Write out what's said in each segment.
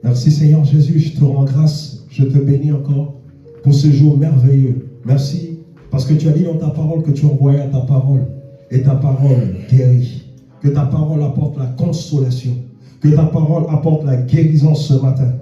Merci Seigneur Jésus, je te rends grâce, je te bénis encore pour ce jour merveilleux. Merci parce que tu as dit dans ta parole que tu envoyais ta parole et ta parole guérit. Que ta parole apporte la consolation, que ta parole apporte la guérison ce matin.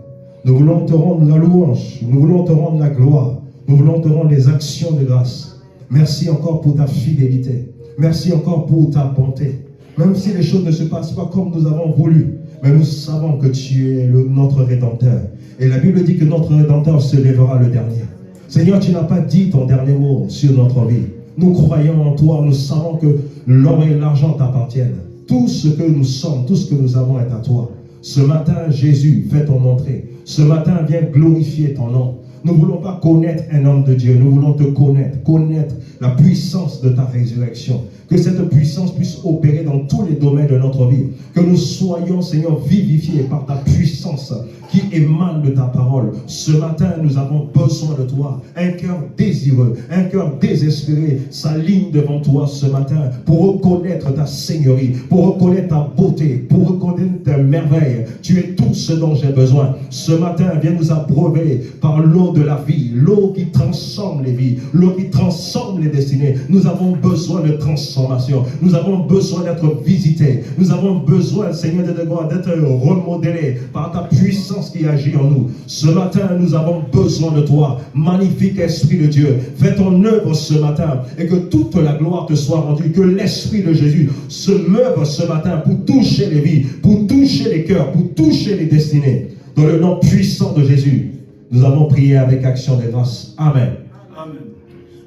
Nous voulons te rendre la louange, nous voulons te rendre la gloire, nous voulons te rendre les actions de grâce. Merci encore pour ta fidélité, merci encore pour ta bonté. Même si les choses ne se passent pas comme nous avons voulu, mais nous savons que tu es notre Rédempteur. Et la Bible dit que notre Rédempteur se lèvera le dernier. Seigneur, tu n'as pas dit ton dernier mot sur notre vie. Nous croyons en toi, nous savons que l'or et l'argent t'appartiennent. Tout ce que nous sommes, tout ce que nous avons est à toi. Ce matin, Jésus, fais ton entrée. Ce matin, viens glorifier ton nom. Nous ne voulons pas connaître un homme de Dieu, nous voulons te connaître la puissance de ta résurrection. Que cette puissance puisse opérer dans tous les domaines de notre vie. Que nous soyons, Seigneur, vivifiés par ta puissance qui émane de ta parole. Ce matin, nous avons besoin de toi. Un cœur désireux, un cœur désespéré s'aligne devant toi ce matin pour reconnaître ta seigneurie, pour reconnaître ta beauté, pour reconnaître ta merveille. Tu es tout ce dont j'ai besoin. Ce matin, viens nous abreuver par l'eau de la vie, l'eau qui transforme les vies, l'eau qui transforme les destinées. Nous avons besoin de transformation. Nous avons besoin d'être visités. Nous avons besoin, Seigneur, d'être remodelés par ta puissance qui agit en nous. Ce matin, nous avons besoin de toi. Magnifique Esprit de Dieu, fais ton œuvre ce matin et que toute la gloire te soit rendue. Que l'Esprit de Jésus se meuve ce matin pour toucher les vies, pour toucher les cœurs, pour toucher les destinées. Dans le nom puissant de Jésus, nous avons prié avec action de grâce. Amen. Amen.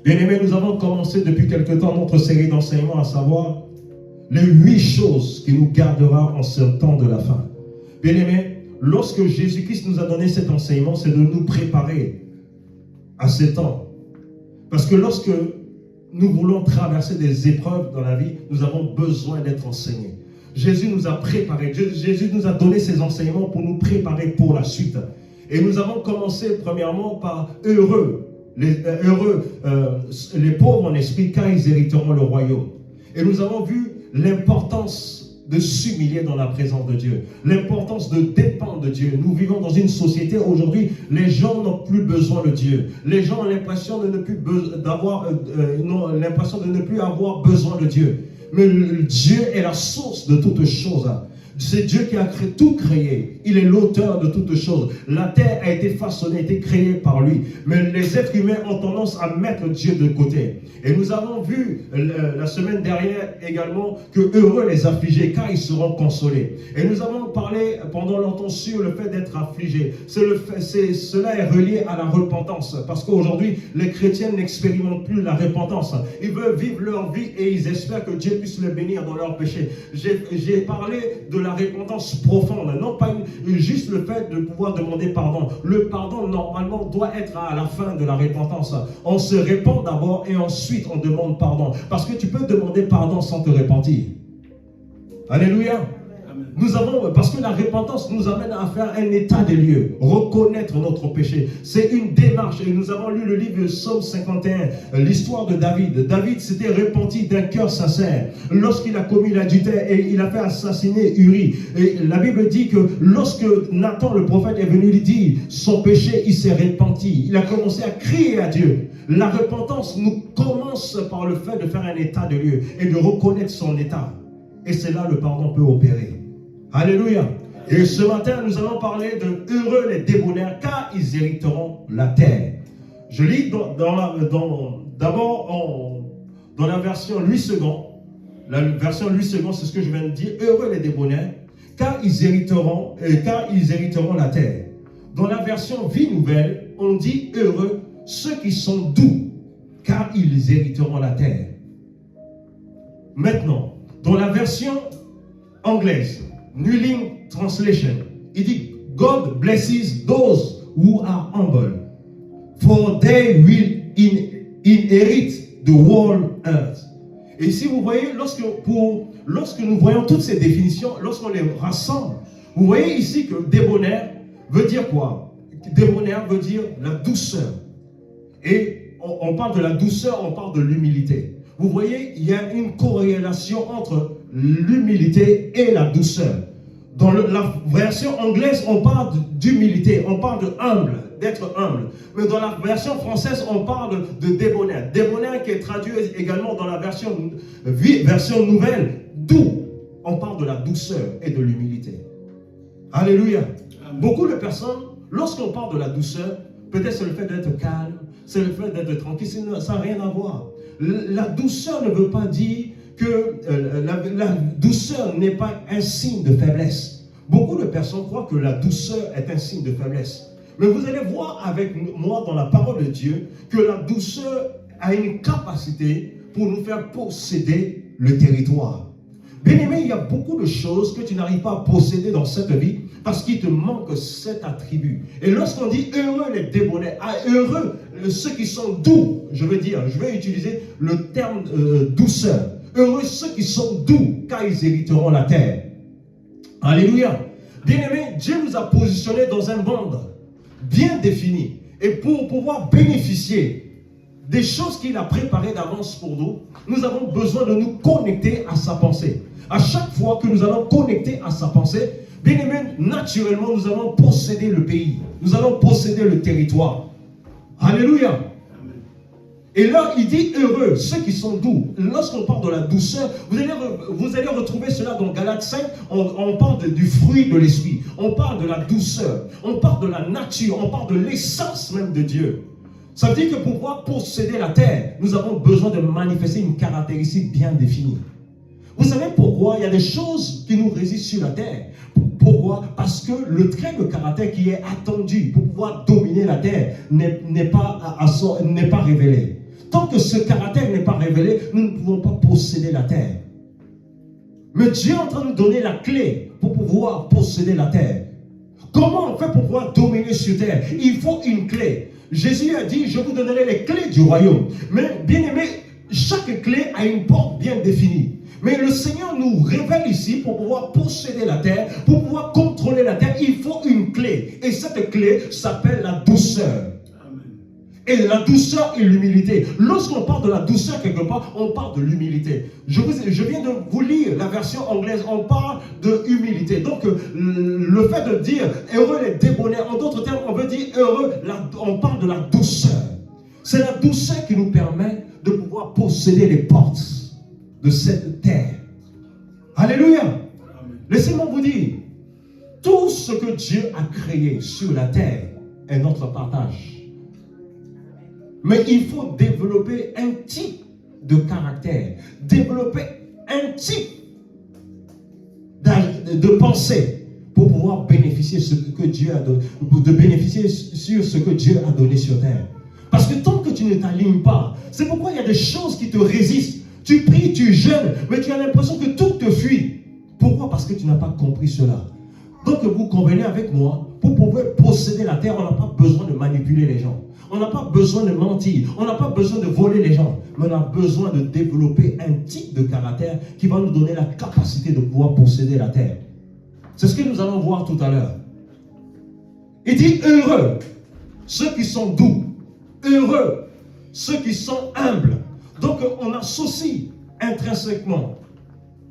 Bien-aimés, nous avons commencé depuis quelque temps notre série d'enseignements, à savoir les 8 choses qui nous gardera en ce temps de la fin. Bien-aimés, lorsque Jésus-Christ nous a donné cet enseignement, c'est de nous préparer à ce temps. Parce que lorsque nous voulons traverser des épreuves dans la vie, nous avons besoin d'être enseignés. Jésus nous a préparés, Jésus nous a donné ces enseignements pour nous préparer pour la suite. Et nous avons commencé premièrement par heureux les pauvres en esprit, car ils hériteront le royaume. Et nous avons vu l'importance de s'humilier dans la présence de Dieu, l'importance de dépendre de Dieu. Nous vivons dans une société aujourd'hui, les gens n'ont plus besoin de Dieu. Les gens ont l'impression de ne plus avoir besoin de Dieu. Mais Dieu est la source de toutes choses. C'est Dieu qui a tout créé. Il est l'auteur de toutes choses. La terre a été façonnée, a été créée par lui. Mais les êtres humains ont tendance à mettre Dieu de côté. Et nous avons vu la semaine dernière également que heureux les affligés, car ils seront consolés. Et nous avons parlé pendant longtemps sur le fait d'être affligé. Cela est relié à la repentance. Parce qu'aujourd'hui, les chrétiens n'expérimentent plus la repentance. Ils veulent vivre leur vie et ils espèrent que Dieu puisse les bénir dans leurs péchés. J'ai parlé de la repentance profonde, non pas juste le fait de pouvoir demander pardon. Le pardon normalement doit être à la fin de la repentance. On se répand d'abord et ensuite on demande pardon. Parce que tu peux demander pardon sans te repentir. Alléluia. Parce que la repentance nous amène à faire un état des lieux, reconnaître notre péché. C'est une démarche. Et nous avons lu le livre de Psaume 51, l'histoire de David. David s'était repenti d'un cœur sincère lorsqu'il a commis l'adultère et il a fait assassiner Uri. Et la Bible dit que lorsque Nathan le prophète est venu lui dire son péché, il s'est repenti. Il a commencé à crier à Dieu. La repentance nous commence par le fait de faire un état de lieu et de reconnaître son état. Et c'est là le pardon peut opérer. Alléluia. Et ce matin, nous allons parler de heureux les débonnaires, car ils hériteront la terre. Je lis d'abord dans la version Louis II. La version Louis II, c'est ce que je viens de dire. Heureux les débonnaires, car ils hériteront la terre. Dans la version Vie Nouvelle, on dit heureux ceux qui sont doux, car ils hériteront la terre. Maintenant, dans la version anglaise, New Living Translation, il dit God blesses those who are humble, for they will inherit the whole earth. Et ici, vous voyez, lorsque nous voyons toutes ces définitions, lorsqu'on les rassemble, vous voyez ici que débonnaire veut dire quoi? Débonnaire veut dire la douceur. Et on parle de la douceur, on parle de l'humilité. Vous voyez, il y a une corrélation entre l'humilité et la douceur. Dans la version anglaise, on parle d'humilité, on parle de humble, d'être humble. Mais dans la version française, on parle de débonnaire. Débonnaire qui est traduit également dans la version nouvelle, doux. On parle de la douceur et de l'humilité. Alléluia. Amen. Beaucoup de personnes, lorsqu'on parle de la douceur, peut-être c'est le fait d'être calme, c'est le fait d'être tranquille, ça n'a rien à voir. La douceur ne veut pas dire que la douceur n'est pas un signe de faiblesse. Beaucoup de personnes croient que la douceur est un signe de faiblesse. Mais vous allez voir avec moi dans la parole de Dieu que la douceur a une capacité pour nous faire posséder le territoire. Bien-aimé, il y a beaucoup de choses que tu n'arrives pas à posséder dans cette vie parce qu'il te manque cet attribut. Et lorsqu'on dit heureux les débonnaires, heureux ceux qui sont doux, je vais utiliser le terme douceur. Heureux ceux qui sont doux, car ils hériteront la terre. Alléluia. Bien-aimé, Dieu nous a positionnés dans un monde bien défini. Et pour pouvoir bénéficier des choses qu'il a préparées d'avance pour nous, nous avons besoin de nous connecter à sa pensée. À chaque fois que nous allons connecter à sa pensée, bien-aimé, naturellement, nous allons posséder le pays. Nous allons posséder le territoire. Alléluia. Et là, il dit heureux, ceux qui sont doux. Lorsqu'on parle de la douceur, vous allez retrouver cela dans Galates 5. On parle du fruit de l'esprit. On parle de la douceur. On parle de la nature. On parle de l'essence même de Dieu. Ça veut dire que pour pouvoir posséder la terre, nous avons besoin de manifester une caractéristique bien définie. Vous savez pourquoi il y a des choses qui nous résistent sur la terre? Pourquoi? Parce que le trait de caractère qui est attendu pour pouvoir dominer la terre n'est pas révélé. Tant que ce caractère n'est pas révélé, nous ne pouvons pas posséder la terre. Mais Dieu est en train de nous donner la clé pour pouvoir posséder la terre. Comment on fait pour pouvoir dominer sur terre? Il faut une clé. Jésus a dit, je vous donnerai les clés du royaume. Mais bien aimé, chaque clé a une porte bien définie. Mais le Seigneur nous révèle ici, pour pouvoir posséder la terre, pour pouvoir contrôler la terre, il faut une clé. Et cette clé s'appelle la douceur. Et la douceur et l'humilité. Lorsqu'on parle de la douceur quelque part, on parle de l'humilité. Je viens de vous lire la version anglaise, on parle de humilité. Donc le fait de dire heureux les débonnaires, en d'autres termes, on veut dire heureux, on parle de la douceur. C'est la douceur qui nous permet de pouvoir posséder les portes de cette terre. Alléluia. Laissez-moi vous dire, tout ce que Dieu a créé sur la terre est notre partage. Mais il faut développer un type de caractère, développer un type de pensée pour pouvoir bénéficier ce que Dieu a donné, de bénéficier sur ce que Dieu a donné sur terre. Parce que tant que tu ne t'alignes pas, c'est pourquoi il y a des choses qui te résistent. Tu pries, tu jeûnes, mais tu as l'impression que tout te fuit. Pourquoi? Parce que tu n'as pas compris cela. Donc vous convenez avec moi, pour pouvoir posséder la terre, on n'a pas besoin de manipuler les gens. On n'a pas besoin de mentir. On n'a pas besoin de voler les gens. Mais on a besoin de développer un type de caractère qui va nous donner la capacité de pouvoir posséder la terre. C'est ce que nous allons voir tout à l'heure. Il dit heureux ceux qui sont doux. Heureux ceux qui sont humbles. Donc on associe intrinsèquement.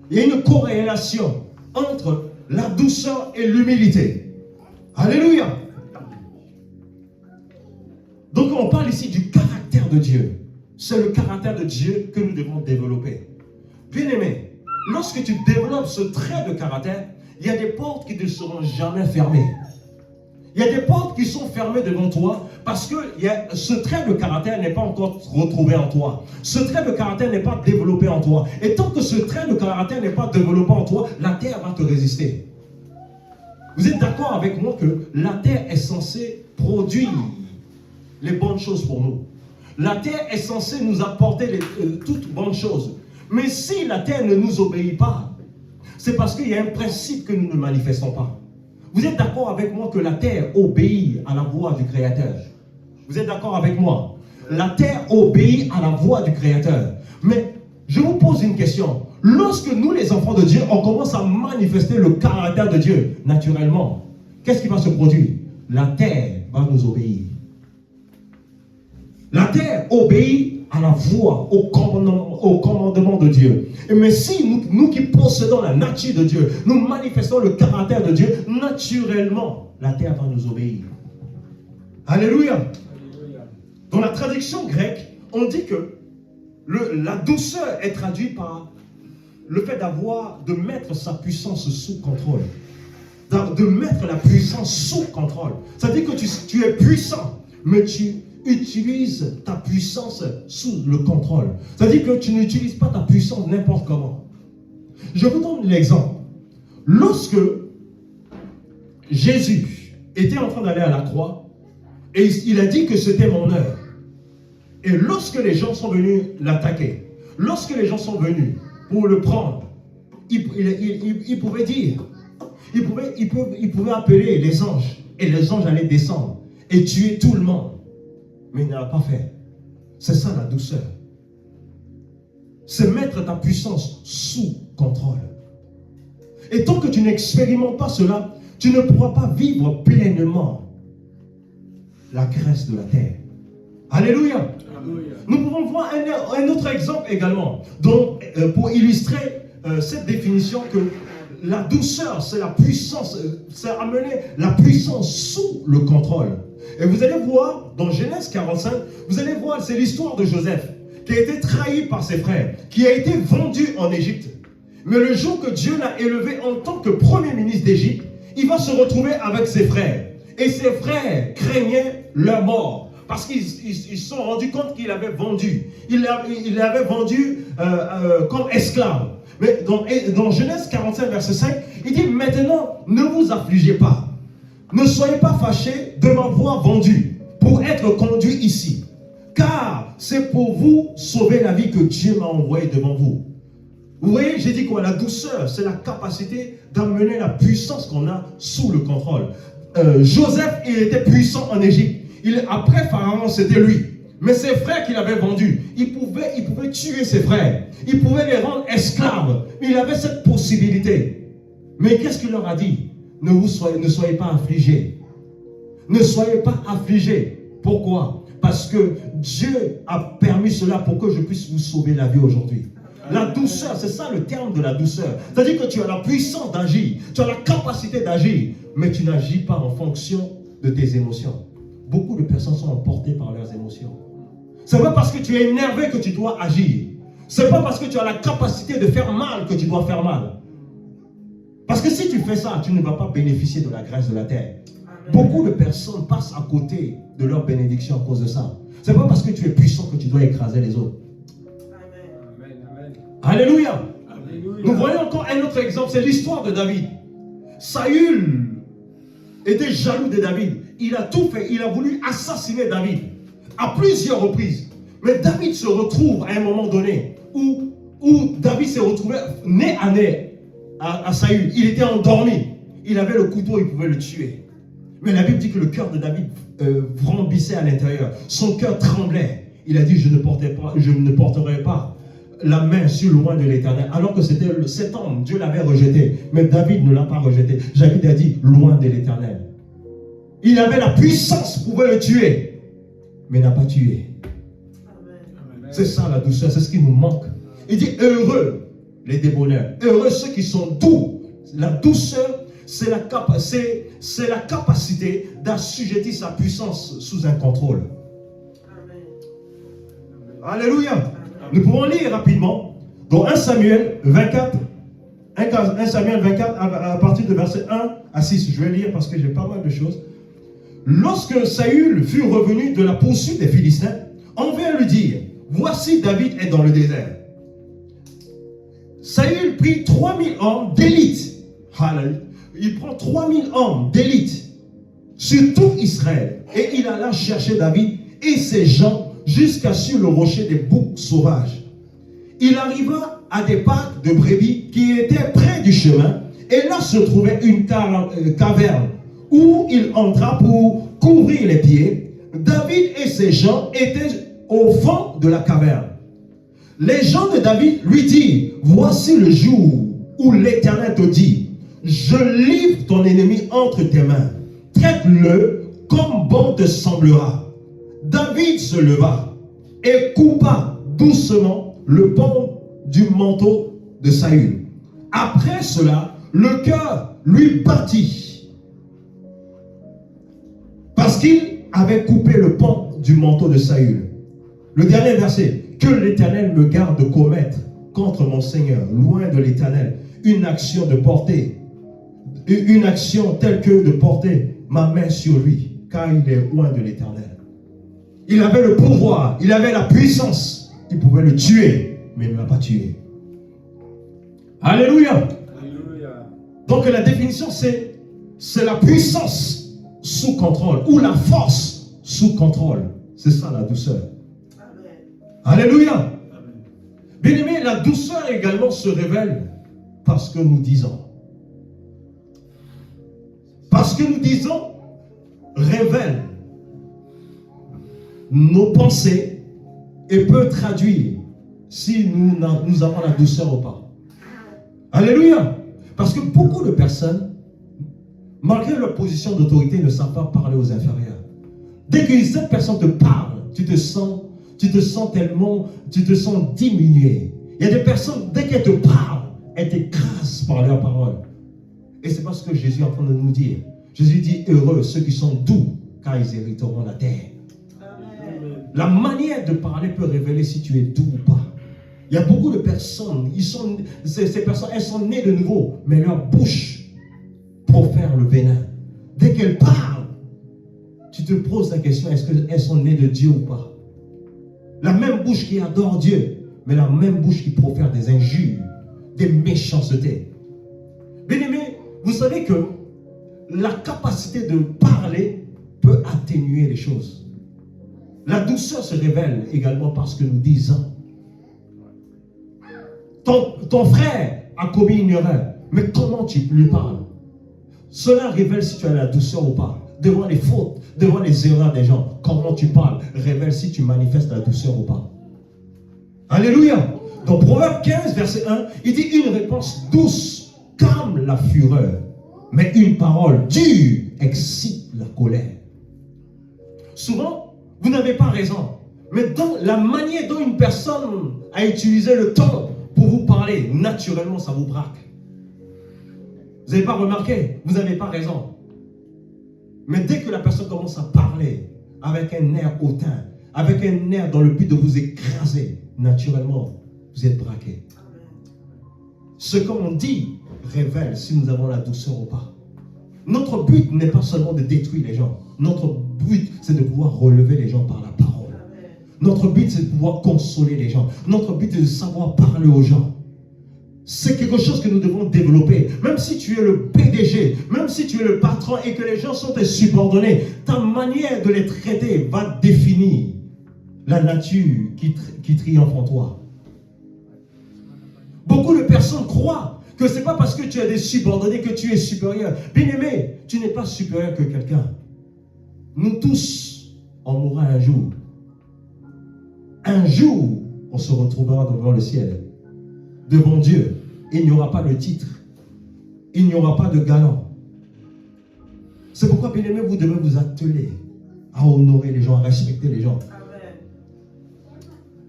Il y a une corrélation entre la douceur et l'humilité. Alléluia. Donc on parle ici du caractère de Dieu. C'est le caractère de Dieu que nous devons développer. Bien aimé, lorsque tu développes ce trait de caractère, il y a des portes qui ne seront jamais fermées. Il y a des portes qui sont fermées devant toi parce que ce trait de caractère n'est pas encore retrouvé en toi. Ce trait de caractère n'est pas développé en toi. Et tant que ce trait de caractère n'est pas développé en toi, la terre va te résister. Vous êtes d'accord avec moi que la terre est censée produire les bonnes choses pour nous. La terre est censée nous apporter toutes bonnes choses. Mais si la terre ne nous obéit pas, c'est parce qu'il y a un principe que nous ne manifestons pas. Vous êtes d'accord avec moi que la terre obéit à la voix du Créateur? Vous êtes d'accord avec moi? La terre obéit à la voix du Créateur. Mais je vous pose une question. Lorsque nous, les enfants de Dieu, on commence à manifester le caractère de Dieu, naturellement, qu'est-ce qui va se produire? La terre va nous obéir. La terre obéit à la voix, au commandement de Dieu. Mais si nous qui possédons la nature de Dieu, nous manifestons le caractère de Dieu, naturellement, la terre va nous obéir. Alléluia. Dans la traduction grecque, on dit que la douceur est traduite par le fait de mettre sa puissance sous contrôle. De mettre la puissance sous contrôle. Ça veut dire que tu es puissant, mais tu utilises ta puissance sous le contrôle. Ça veut dire que tu n'utilises pas ta puissance n'importe comment. Je vous donne l'exemple. Lorsque Jésus était en train d'aller à la croix, et il a dit que c'était mon heure. Et lorsque les gens sont venus l'attaquer, lorsque les gens sont venus pour le prendre, il pouvait dire, il pouvait appeler les anges, et les anges allaient descendre et tuer tout le monde. Mais il ne l'a pas fait. C'est ça la douceur. C'est mettre ta puissance sous contrôle. Et tant que tu n'expérimentes pas cela, tu ne pourras pas vivre pleinement la grâce de la terre. Alléluia. Alléluia. Nous pouvons voir un autre exemple également, pour illustrer cette définition que la douceur, c'est la puissance, c'est amener la puissance sous le contrôle. Et vous allez voir, dans Genèse 45, vous allez voir, c'est l'histoire de Joseph, qui a été trahi par ses frères, qui a été vendu en Égypte. Mais le jour que Dieu l'a élevé en tant que premier ministre d'Égypte, il va se retrouver avec ses frères. Et ses frères craignaient leur mort, parce qu'ils se sont rendus compte qu'il avait vendu. Il l'avait vendu comme esclave. Mais dans Genèse 45, verset 5, il dit, maintenant, ne vous affligez pas. Ne soyez pas fâchés de m'avoir vendu pour être conduit ici. Car c'est pour vous sauver la vie que Dieu m'a envoyé devant vous. Vous voyez, j'ai dit quoi? La douceur, c'est la capacité d'amener la puissance qu'on a sous le contrôle. Joseph, il était puissant en Égypte. Après Pharaon, c'était lui. Mais ses frères qu'il avait vendus, il pouvait tuer ses frères. Il pouvait les rendre esclaves. Il avait cette possibilité. Mais qu'est-ce qu'il leur a dit? Ne soyez pas affligés. Ne soyez pas affligés. Pourquoi? Parce que Dieu a permis cela pour que je puisse vous sauver la vie aujourd'hui. La douceur, c'est ça le terme de la douceur. C'est-à-dire que tu as la puissance d'agir, tu as la capacité d'agir, mais tu n'agis pas en fonction de tes émotions. Beaucoup de personnes sont emportées par leurs émotions. Ce n'est pas parce que tu es énervé que tu dois agir. Ce n'est pas parce que tu as la capacité de faire mal que tu dois faire mal. Parce que si tu fais ça, tu ne vas pas bénéficier de la grâce de la terre. Amen. Beaucoup de personnes passent à côté de leur bénédiction à cause de ça. Ce n'est pas parce que tu es puissant que tu dois écraser les autres. Amen. Amen. Alléluia. Alléluia. Nous voyons encore un autre exemple, c'est l'histoire de David. Saül était jaloux de David. Il a tout fait, il a voulu assassiner David à plusieurs reprises. Mais David se retrouve à un moment donné où David s'est retrouvé nez à nez à Saül. Il était endormi. Il avait le couteau, il pouvait le tuer. Mais la Bible dit que le cœur de David vrambissait à l'intérieur. Son cœur tremblait. Il a dit, je ne porterai pas la main sur le loin de l'Éternel. Alors que c'était cet homme, Dieu l'avait rejeté. Mais David ne l'a pas rejeté. David a dit, loin de l'Éternel. Il avait la puissance, pouvait le tuer. Mais n'a pas tué. Amen. C'est ça la douceur, c'est ce qui nous manque. Il dit, heureux les débonnaires, heureux ceux qui sont doux. La douceur, c'est la capacité d'assujettir sa puissance sous un contrôle. Amen. Alléluia. Amen. Nous pouvons lire rapidement dans 1 Samuel 24, 1 Samuel 24 à partir de verset 1 à 6. Je vais lire parce que j'ai pas mal de choses. Lorsque Saül fut revenu de la poursuite des Philistins, on vint lui dire, voici David est dans le désert. Saül prit 3000 hommes d'élite. Il prend 3000 hommes d'élite sur tout Israël. Et il alla chercher David et ses gens jusqu'à sur le rocher des boucs sauvages. Il arriva à des parcs de brebis qui étaient près du chemin. Et là se trouvait une caverne où il entra pour couvrir les pieds. David et ses gens étaient au fond de la caverne. Les gens de David lui dirent, voici le jour où l'Éternel te dit, je livre ton ennemi entre tes mains, traite-le comme bon te semblera. David se leva et coupa doucement le pan du manteau de Saül. Après cela, le cœur lui battit parce qu'il avait coupé le pan du manteau de Saül. Le dernier verset. Que l'Éternel me garde de commettre contre mon Seigneur, loin de l'Éternel, une action de porter, une action telle que de porter ma main sur lui, car il est loin de l'Éternel. Il avait le pouvoir, il avait la puissance, il pouvait le tuer, mais il ne l'a pas tué. Alléluia. Alléluia. Donc la définition c'est la puissance sous contrôle, ou la force sous contrôle. C'est ça la douceur. Alléluia. Bien aimé, la douceur également se révèle parce que nous disons. Parce que nous disons révèle nos pensées et peut traduire si nous avons la douceur ou pas. Alléluia. Parce que beaucoup de personnes, malgré leur position d'autorité, ne savent pas parler aux inférieurs. Dès que cette personne te parle, tu te sens tellement, tu te sens diminué. Il y a des personnes, dès qu'elles te parlent, elles t'écrasent par leurs paroles. Et c'est pas ce que Jésus est en train de nous dire. Jésus dit, heureux ceux qui sont doux, car ils hériteront la terre. Amen. La manière de parler peut révéler si tu es doux ou pas. Il y a beaucoup de personnes, ces personnes, elles sont nées de nouveau, mais leur bouche profère le venin. Dès qu'elles parlent, tu te poses la question, est-ce qu'elles sont nées de Dieu ou pas? La même bouche qui adore Dieu, mais la même bouche qui profère des injures, des méchancetés. Bien-aimés, vous savez que la capacité de parler peut atténuer les choses. La douceur se révèle également parce que nous disons. Ton frère a commis une erreur, mais comment tu lui parles? Cela révèle si tu as la douceur ou pas. Devant les fautes, devant les erreurs des gens, comment tu parles révèle si tu manifestes la douceur ou pas. Alléluia. Dans Proverbe 15, verset 1, il dit une réponse douce calme la fureur, mais une parole dure excite la colère. Souvent, vous n'avez pas raison, mais dans la manière dont une personne a utilisé le ton pour vous parler, naturellement, ça vous braque. Vous n'avez pas remarqué? Vous n'avez pas raison. Mais dès que la personne commence à parler avec un air hautain, avec un air dans le but de vous écraser, naturellement, vous êtes braqué. Ce qu'on dit révèle si nous avons la douceur ou pas. Notre but n'est pas seulement de détruire les gens. Notre but, c'est de pouvoir relever les gens par la parole. Notre but, c'est de pouvoir consoler les gens. Notre but, c'est de savoir parler aux gens. C'est quelque chose que nous devons développer. Même si tu es le PDG, même si tu es le patron et que les gens sont tes subordonnés, ta manière de les traiter va définir la nature qui triomphe en toi. Beaucoup de personnes croient que ce n'est pas parce que tu as des subordonnés que tu es supérieur. Bien-aimé, tu n'es pas supérieur que quelqu'un. Nous tous, on mourra un jour. Un jour, on se retrouvera devant le ciel. Devant Dieu, il n'y aura pas de titre, il n'y aura pas de galant. C'est pourquoi, bien aimé, vous devez vous atteler à honorer les gens, à respecter les gens. Amen.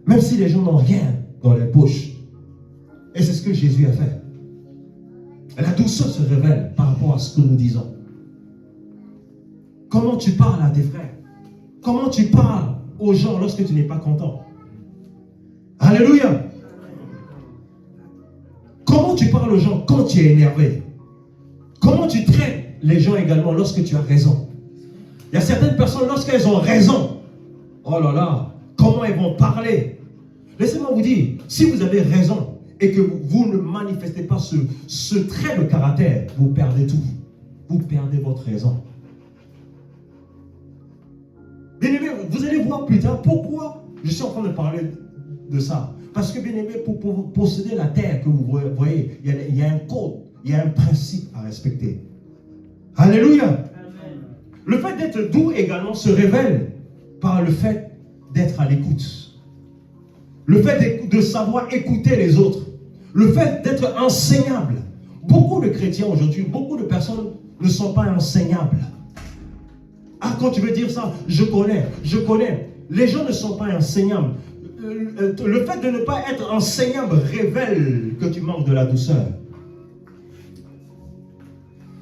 Même si les gens n'ont rien dans les poches. Et c'est ce que Jésus a fait. La douceur se révèle par rapport à ce que nous disons. Comment tu parles à tes frères? Comment tu parles aux gens lorsque tu n'es pas content? Alléluia! Comment tu parles aux gens quand tu es énervé? Comment tu traites les gens également lorsque tu as raison? Il y a certaines personnes, lorsqu'elles ont raison, oh là là, comment elles vont parler? Laissez-moi vous dire, si vous avez raison et que vous ne manifestez pas ce trait de caractère, vous perdez tout. Vous perdez votre raison. Bien aimé, vous allez voir plus tard pourquoi je suis en train de parler de ça. Parce que, bien aimé, pour posséder la terre que vous voyez, il y a un code, il y a un principe à respecter. Alléluia. Amen. Le fait d'être doux également se révèle par le fait d'être à l'écoute. Le fait de savoir écouter les autres. Le fait d'être enseignable. Beaucoup de chrétiens aujourd'hui, beaucoup de personnes ne sont pas enseignables. Ah, quand tu veux dire ça, je connais. les gens ne sont pas enseignables. Le fait de ne pas être enseignable révèle que tu manques de la douceur.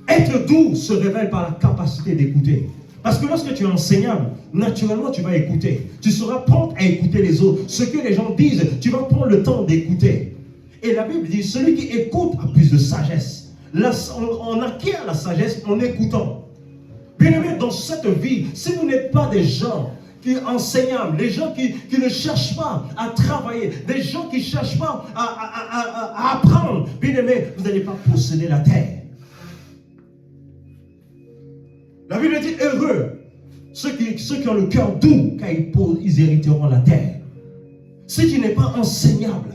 Être doux se révèle par la capacité d'écouter. Parce que lorsque tu es enseignable, naturellement tu vas écouter. Tu seras prompt à écouter les autres. Ce que les gens disent, tu vas prendre le temps d'écouter. Et la Bible dit, celui qui écoute a plus de sagesse. On acquiert la sagesse en écoutant. Bien aimé, dans cette vie, si vous n'êtes pas des gens qui sont enseignables, des gens qui ne cherchent pas à travailler, des gens qui ne cherchent pas à apprendre, bien aimé, vous n'allez pas posséder la terre. La Bible dit, heureux ceux qui ont le cœur doux, car ils hériteront la terre. Si tu n'es pas enseignable,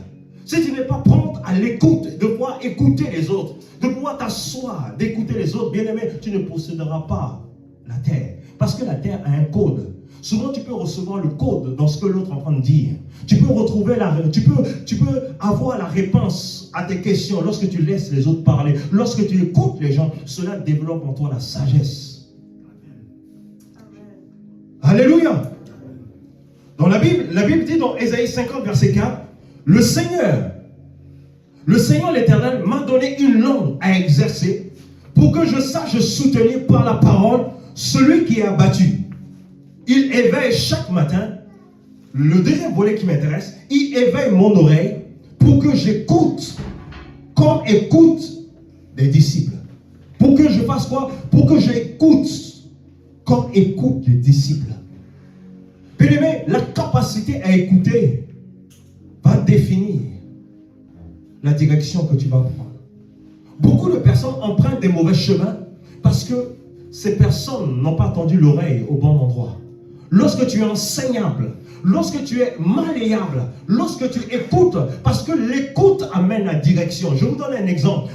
si tu n'es pas prompt à l'écoute, de pouvoir écouter les autres, de pouvoir t'asseoir, d'écouter les autres, bien aimé, tu ne posséderas pas la terre. Parce que la terre a un code. Souvent, tu peux recevoir le code dans ce que l'autre est en train de dire. Tu peux retrouver tu peux avoir la réponse à tes questions lorsque tu laisses les autres parler. Lorsque tu écoutes les gens, cela développe en toi la sagesse. Amen. Alléluia. Dans la Bible dit dans Ésaïe 50, verset 4, le Seigneur l'Éternel m'a donné une langue à exercer pour que je sache soutenir par la parole celui qui est abattu. Il éveille chaque matin, le deuxième volet qui m'intéresse, il éveille mon oreille pour que j'écoute comme écoute des disciples. Pour que je fasse quoi? Pour que j'écoute comme écoute les disciples. Bien aimé, la capacité à écouter va définir la direction que tu vas prendre. Beaucoup de personnes empruntent des mauvais chemins parce que ces personnes n'ont pas tendu l'oreille au bon endroit. Lorsque tu es enseignable, lorsque tu es malléable, lorsque tu écoutes, parce que l'écoute amène la direction. Je vous donne un exemple.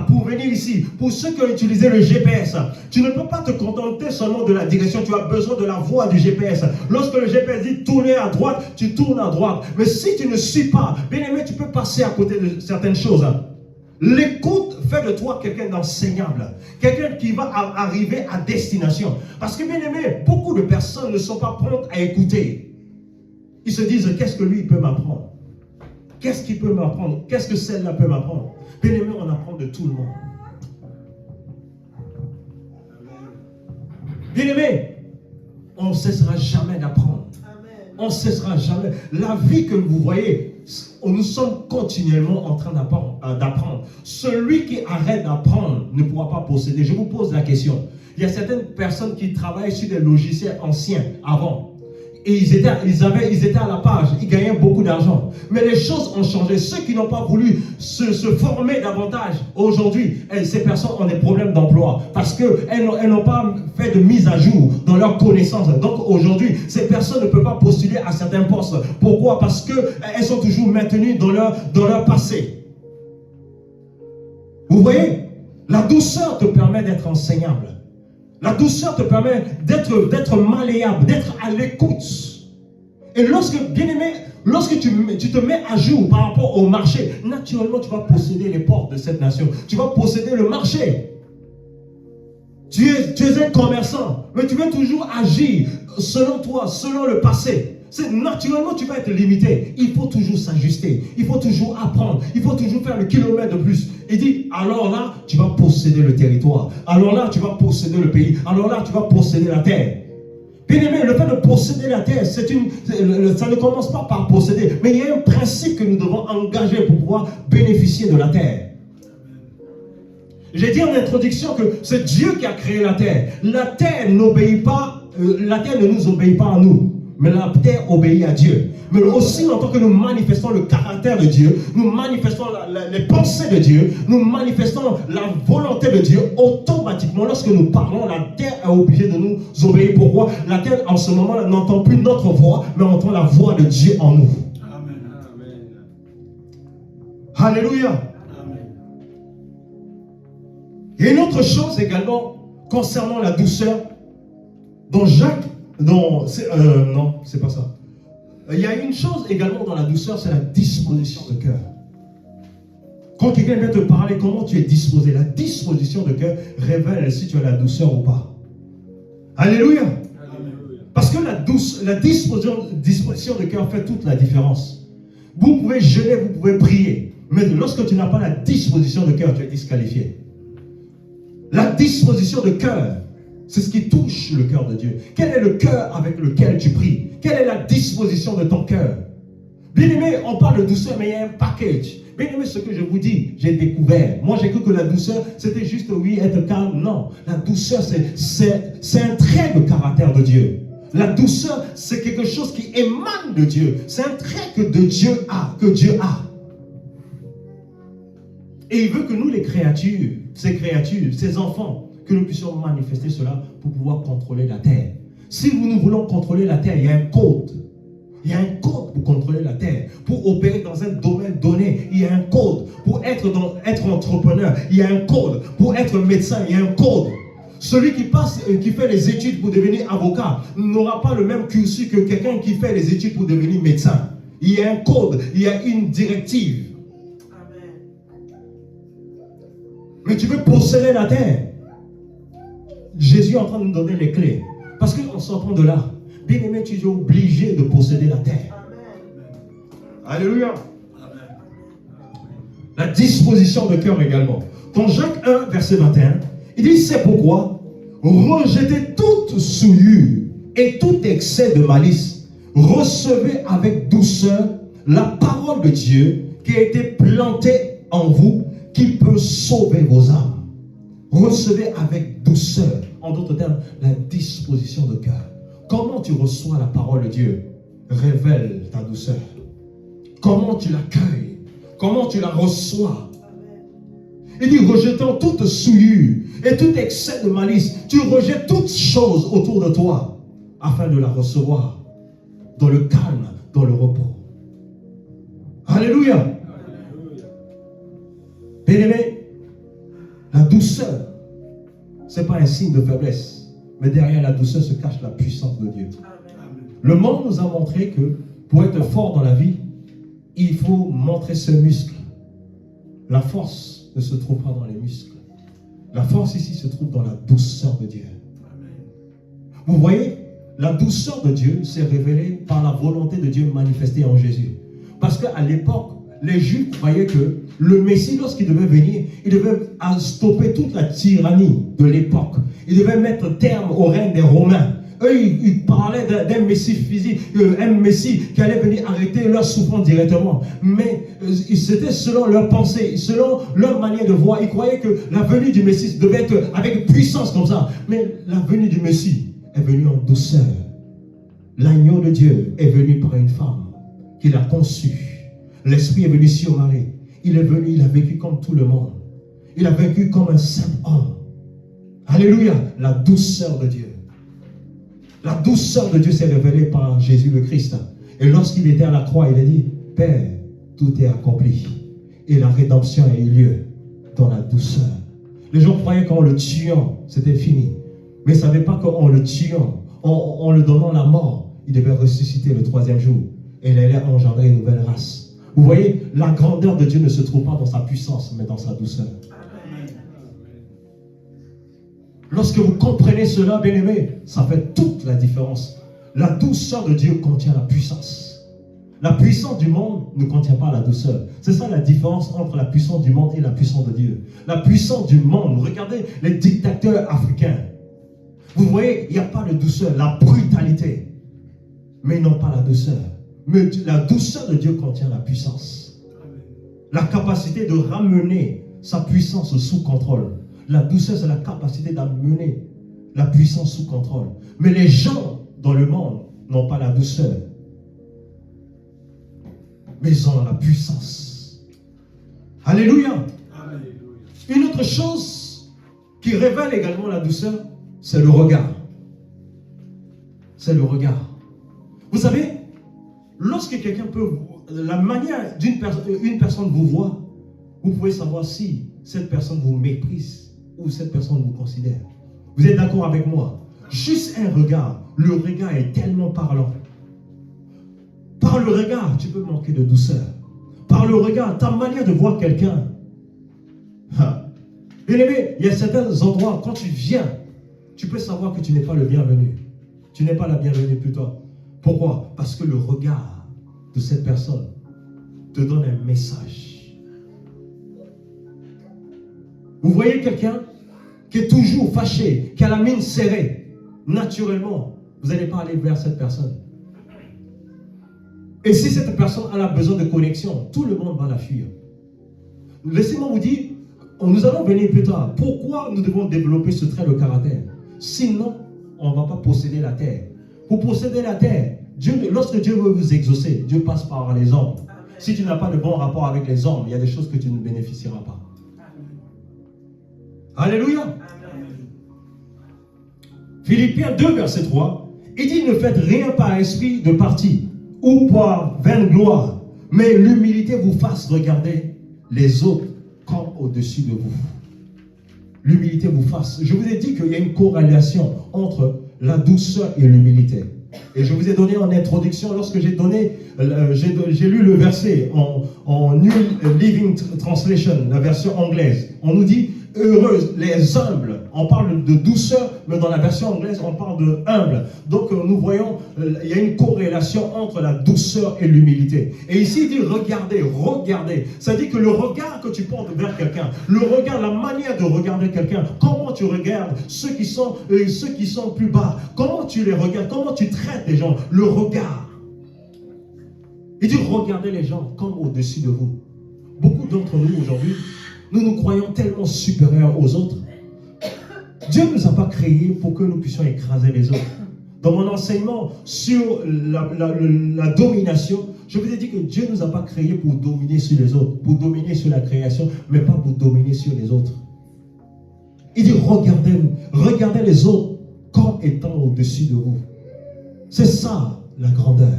Pour venir ici, pour ceux qui ont utilisé le GPS, tu ne peux pas te contenter seulement de la direction, tu as besoin de la voie du GPS. Lorsque le GPS dit tourner à droite, tu tournes à droite. Mais si tu ne suis pas, bien aimé, tu peux passer à côté de certaines choses. L'écoute fait de toi quelqu'un d'enseignable, quelqu'un qui va arriver à destination. Parce que bien aimé, beaucoup de personnes ne sont pas promptes à écouter. Ils se disent, qu'est-ce que lui peut m'apprendre? Qu'est-ce qu'il peut m'apprendre? Qu'est-ce que celle-là peut m'apprendre? Bien aimé, on apprend de tout le monde. Bien aimé, on ne cessera jamais d'apprendre. On ne cessera jamais. La vie que vous voyez, nous sommes continuellement en train d'apprendre. Celui qui arrête d'apprendre ne pourra pas posséder. Je vous pose la question. Il y a certaines personnes qui travaillent sur des logiciels anciens avant. Et ils étaient à la page, ils gagnaient beaucoup d'argent. Mais les choses ont changé. Ceux qui n'ont pas voulu se former davantage, aujourd'hui, ces personnes ont des problèmes d'emploi. Parce qu'elles n'ont pas fait de mise à jour dans leurs connaissances. Donc aujourd'hui, ces personnes ne peuvent pas postuler à certains postes. Pourquoi? Parce qu'elles sont toujours maintenues dans leur passé. Vous voyez? La douceur te permet d'être enseignable. La douceur te permet d'être malléable, d'être à l'écoute. Et lorsque, bien aimé, lorsque tu te mets à jour par rapport au marché, naturellement tu vas posséder les portes de cette nation. Tu vas posséder le marché. Tu es un commerçant, mais tu vas toujours agir selon toi, selon le passé. Naturellement, tu vas être limité. Il faut toujours s'ajuster. Il faut toujours apprendre. Il faut toujours faire le kilomètre de plus. Il dit, alors là, tu vas posséder le territoire. Alors là, tu vas posséder le pays. Alors là, tu vas posséder la terre. Bien aimé, le fait de posséder la terre, ça ne commence pas par posséder. Mais il y a un principe que nous devons engager pour pouvoir bénéficier de la terre. J'ai dit en introduction que c'est Dieu qui a créé la terre. La terre n'obéit pas, la terre ne nous obéit pas à nous. Mais la terre obéit à Dieu. Mais aussi, en tant que nous manifestons le caractère de Dieu, nous manifestons les pensées de Dieu, nous manifestons la volonté de Dieu, automatiquement, lorsque nous parlons, la terre est obligée de nous obéir. Pourquoi? La terre, en ce moment, n'entend plus notre voix, mais entend la voix de Dieu en nous. Amen. Alléluia. Amen. Il y a une autre chose également concernant la douceur, dont Jacques. Non, c'est pas ça. Il y a une chose également dans la douceur, c'est la disposition de cœur. Quand quelqu'un vient te parler, comment tu es disposé? La disposition de cœur révèle si tu as la douceur ou pas. Alléluia. Parce que la la disposition de cœur fait toute la différence. Vous pouvez jeûner, vous pouvez prier, mais lorsque tu n'as pas la disposition de cœur, tu es disqualifié. La disposition de cœur, c'est ce qui touche le cœur de Dieu. Quel est le cœur avec lequel tu pries? Quelle est la disposition de ton cœur? Bien aimé, on parle de douceur, mais il y a un package. Bien aimé, ce que je vous dis, j'ai découvert. Moi, j'ai cru que la douceur, c'était juste, oui, être calme. Non, la douceur, c'est un trait de caractère de Dieu. La douceur, c'est quelque chose qui émane de Dieu. C'est un trait que Dieu a. Et il veut que nous, les créatures, ces enfants, que nous puissions manifester cela pour pouvoir contrôler la terre. Si nous voulons contrôler la terre, il y a un code. Il y a un code pour contrôler la terre. Pour opérer dans un domaine donné, il y a un code. Pour être entrepreneur, il y a un code. Pour être médecin, il y a un code. Celui qui fait les études pour devenir avocat n'aura pas le même cursus que quelqu'un qui fait les études pour devenir médecin. Il y a un code, il y a une directive. Amen. Mais tu veux posséder la terre. Jésus est en train de nous donner les clés. Parce qu'en sortant de là, bien aimé, tu es obligé de posséder la terre. Amen. Alléluia. Amen. La disposition de cœur également. Dans Jacques 1, verset 21, il dit, c'est pourquoi rejetez toute souillure et tout excès de malice. Recevez avec douceur la parole de Dieu qui a été plantée en vous, qui peut sauver vos âmes. Recevez avec douceur, en d'autres termes, la disposition de cœur. Comment tu reçois la parole de Dieu? Révèle ta douceur. Comment tu l'accueilles? Comment tu la reçois? Il dit, rejetant toute souillure et tout excès de malice, tu rejettes toutes choses autour de toi afin de la recevoir dans le calme, dans le repos. Alléluia. Bien-aimé, la douceur, ce n'est pas un signe de faiblesse, mais derrière la douceur se cache la puissance de Dieu. Amen. Le monde nous a montré que pour être fort dans la vie, il faut montrer ce muscle. La force ne se trouve pas dans les muscles. La force ici se trouve dans la douceur de Dieu. Amen. Vous voyez, la douceur de Dieu s'est révélée par la volonté de Dieu manifestée en Jésus. Parce qu'à l'époque, les Juifs croyaient que le Messie, lorsqu'il devait venir, il devait stopper toute la tyrannie de l'époque. Il devait mettre terme au règne des Romains. Eux, ils parlaient d'un Messie physique, un Messie qui allait venir arrêter leur souffrance directement. Mais c'était selon leur pensée, selon leur manière de voir. Ils croyaient que la venue du Messie devait être avec puissance comme ça. Mais la venue du Messie est venue en douceur. L'agneau de Dieu est venu par une femme qui l'a conçu. L'Esprit est venu sur Marie. Il est venu, il a vécu comme tout le monde. Il a vécu comme un simple homme. Alléluia, la douceur de Dieu. La douceur de Dieu s'est révélée par Jésus le Christ. Et lorsqu'il était à la croix, il a dit, Père, tout est accompli. Et la rédemption a eu lieu dans la douceur. Les gens croyaient qu'en le tuant, c'était fini. Mais ils ne savaient pas qu'en le tuant, en le donnant la mort, il devait ressusciter le troisième jour. Et il allait engendrer une nouvelle race. Vous voyez, la grandeur de Dieu ne se trouve pas dans sa puissance, mais dans sa douceur. Amen. Lorsque vous comprenez cela, bien-aimés, ça fait toute la différence. La douceur de Dieu contient la puissance. La puissance du monde ne contient pas la douceur. C'est ça la différence entre la puissance du monde et la puissance de Dieu. La puissance du monde, regardez les dictateurs africains. Vous voyez, il n'y a pas de douceur, la brutalité. Mais ils n'ont pas la douceur. Mais la douceur de Dieu contient la puissance. La capacité de ramener sa puissance sous contrôle. La douceur, c'est la capacité d'amener la puissance sous contrôle. Mais les gens dans le monde n'ont pas la douceur. Mais ils ont la puissance. Alléluia. Une autre chose qui révèle également la douceur, c'est le regard. C'est le regard. Vous savez, lorsque quelqu'un peut, la manière une personne vous voit, vous pouvez savoir si cette personne vous méprise ou cette personne vous considère. Vous êtes d'accord avec moi? Juste un regard, le regard est tellement parlant. Par le regard, tu peux manquer de douceur. Par le regard, ta manière de voir quelqu'un. Bien aimé, il y a certains endroits, quand tu viens, tu peux savoir que tu n'es pas le bienvenu. tu n'es pas la bienvenue plutôt. Pourquoi? Parce que le regard de cette personne te donne un message. Vous voyez quelqu'un qui est toujours fâché, qui a la mine serrée, naturellement, vous n'allez pas aller vers cette personne. Et si cette personne a besoin de connexion, tout le monde va la fuir. Laissez-moi vous dire, nous allons venir plus tard. Pourquoi nous devons développer ce trait de caractère? Sinon, on ne va pas posséder la terre. Pour posséder la terre, lorsque Dieu veut vous exaucer, Dieu passe par les hommes. Si tu n'as pas de bon rapport avec les hommes, il y a des choses que tu ne bénéficieras pas. Alléluia. Amen. Philippiens 2, verset 3, il dit, ne faites rien par esprit de parti ou par vaine gloire, mais l'humilité vous fasse regarder les autres comme au-dessus de vous. L'humilité vous fasse. Je vous ai dit qu'il y a une corrélation entre la douceur et l'humilité. Et je vous ai donné en introduction, lorsque j'ai lu le verset en New Living Translation, la version anglaise. On nous dit, heureux les humbles. On parle de douceur, mais dans la version anglaise, on parle de humble. Donc nous voyons, il y a une corrélation entre la douceur et l'humilité. Et ici, il dit, regardez. Ça dit que le regard que tu portes vers quelqu'un, le regard, la manière de regarder quelqu'un, comment tu regardes ceux qui sont plus bas, comment tu les regardes, comment tu traites les gens, le regard. Il dit, regardez les gens comme au-dessus de vous. Beaucoup d'entre nous aujourd'hui, nous croyons tellement supérieurs aux autres. Dieu ne nous a pas créés pour que nous puissions écraser les autres. Dans mon enseignement sur la domination, je vous ai dit que Dieu ne nous a pas créés pour dominer sur les autres, pour dominer sur la création, mais pas pour dominer sur les autres. Il dit, regardez les autres comme étant au-dessus de vous. C'est ça la grandeur.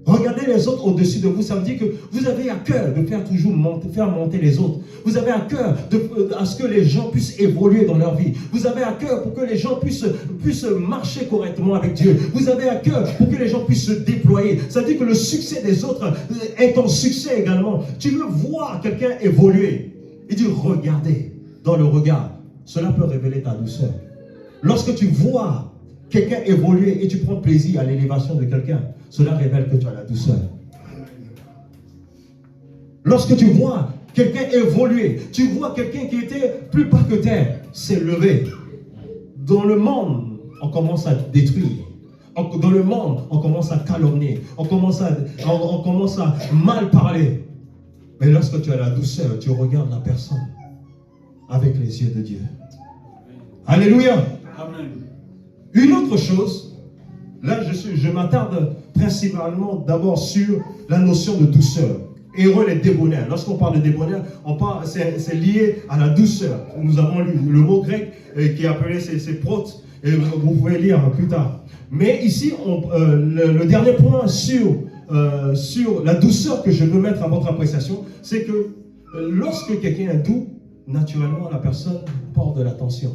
Regardez les autres au-dessus de vous, ça veut dire que vous avez à cœur de faire monter les autres. Vous avez à cœur à ce que les gens puissent évoluer dans leur vie. Vous avez à cœur pour que les gens puissent marcher correctement avec Dieu. Vous avez à cœur pour que les gens puissent se déployer. Ça veut dire que le succès des autres est ton succès également. Tu veux voir quelqu'un évoluer. Il dit, regardez dans le regard. Cela peut révéler ta douceur. Lorsque tu vois quelqu'un évoluer et tu prends plaisir à l'élévation de quelqu'un, cela révèle que tu as la douceur. Lorsque tu vois quelqu'un évoluer, tu vois quelqu'un qui était plus bas que terre s'élever. Dans le monde, on commence à détruire. Dans le monde, on commence à calomnier. On commence à mal parler. Mais lorsque tu as la douceur, tu regardes la personne avec les yeux de Dieu. Alléluia. Amen. Une autre chose, là je m'attarde principalement d'abord sur la notion de douceur. Heureux les débonnaires. Lorsqu'on parle de débonnaires, c'est lié à la douceur. Nous avons lu le mot grec qui est appelé c'est protes, et vous pouvez lire plus tard. Mais ici, le dernier point sur la douceur que je veux mettre à votre appréciation, c'est que lorsque quelqu'un est doux, naturellement la personne porte de l'attention.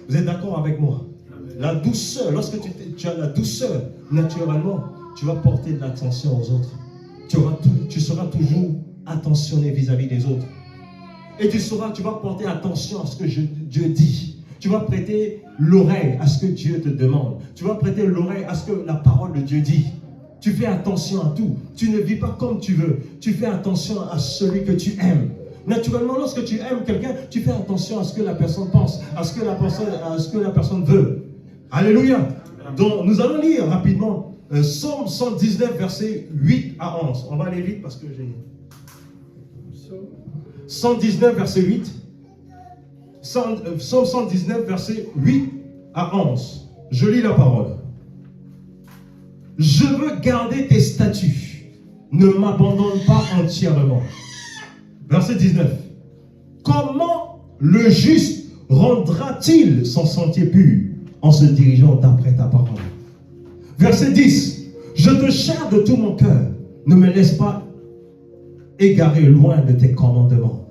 Vous êtes d'accord avec moi? La douceur, lorsque tu as la douceur, naturellement, tu vas porter de l'attention aux autres. Tu seras toujours attentionné vis-à-vis des autres. Et tu vas porter attention à ce que Dieu dit. Tu vas prêter l'oreille à ce que Dieu te demande. Tu vas prêter l'oreille à ce que la parole de Dieu dit. Tu fais attention à tout. Tu ne vis pas comme tu veux. Tu fais attention à celui que tu aimes. Naturellement, lorsque tu aimes quelqu'un, tu fais attention à ce que la personne pense, à ce que la personne veut. Alléluia. Donc, nous allons lire rapidement Psaume 119, versets 8 à 11. On va aller vite parce que j'ai... 119, verset 8. Psaume 119, verset 8 à 11. Je lis la parole. Je veux garder tes statuts. Ne m'abandonne pas entièrement. Verset 19. Comment le juste rendra-t-il son sentier pur en se dirigeant d'après ta parole? Verset 10. Je te cherche de tout mon cœur. Ne me laisse pas égarer loin de tes commandements.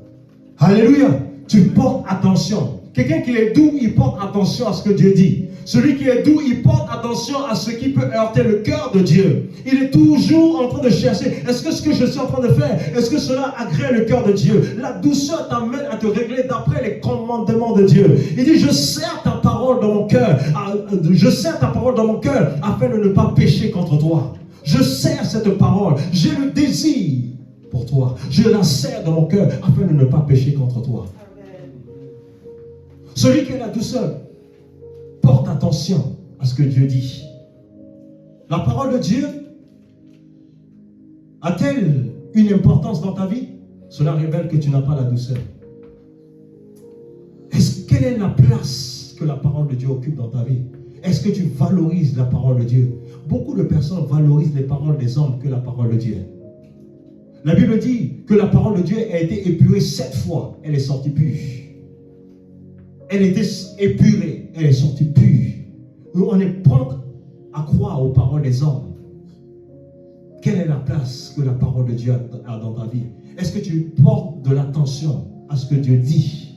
Alléluia. Tu portes attention. Quelqu'un qui est doux, il porte attention à ce que Dieu dit. Celui qui est doux, il porte attention à ce qui peut heurter le cœur de Dieu. Il est toujours en train de chercher. Est-ce que ce que je suis en train de faire, est-ce que cela agrée le cœur de Dieu? La douceur t'amène à te régler d'après les commandements de Dieu. Il dit, je serre ta parole dans mon cœur. cœur. Je serre ta parole dans mon cœur afin de ne pas pécher contre toi. Je serre cette parole. J'ai le désir pour toi. Je la serre dans mon cœur afin de ne pas pécher contre toi. Celui qui est la douceur, porte attention à ce que Dieu dit. La parole de Dieu a-t-elle une importance dans ta vie? Cela révèle que tu n'as pas la douceur. Quelle est la place que la parole de Dieu occupe dans ta vie? Est-ce que tu valorises la parole de Dieu? Beaucoup de personnes valorisent les paroles des hommes que la parole de Dieu. La Bible dit que la parole de Dieu a été épurée 7 fois. Elle est sortie pure. Elle était épurée. Elle est sortie pure. On est prompt à croire aux paroles des hommes. Quelle est la place que la parole de Dieu a dans ta vie? Est-ce que tu portes de l'attention à ce que Dieu dit?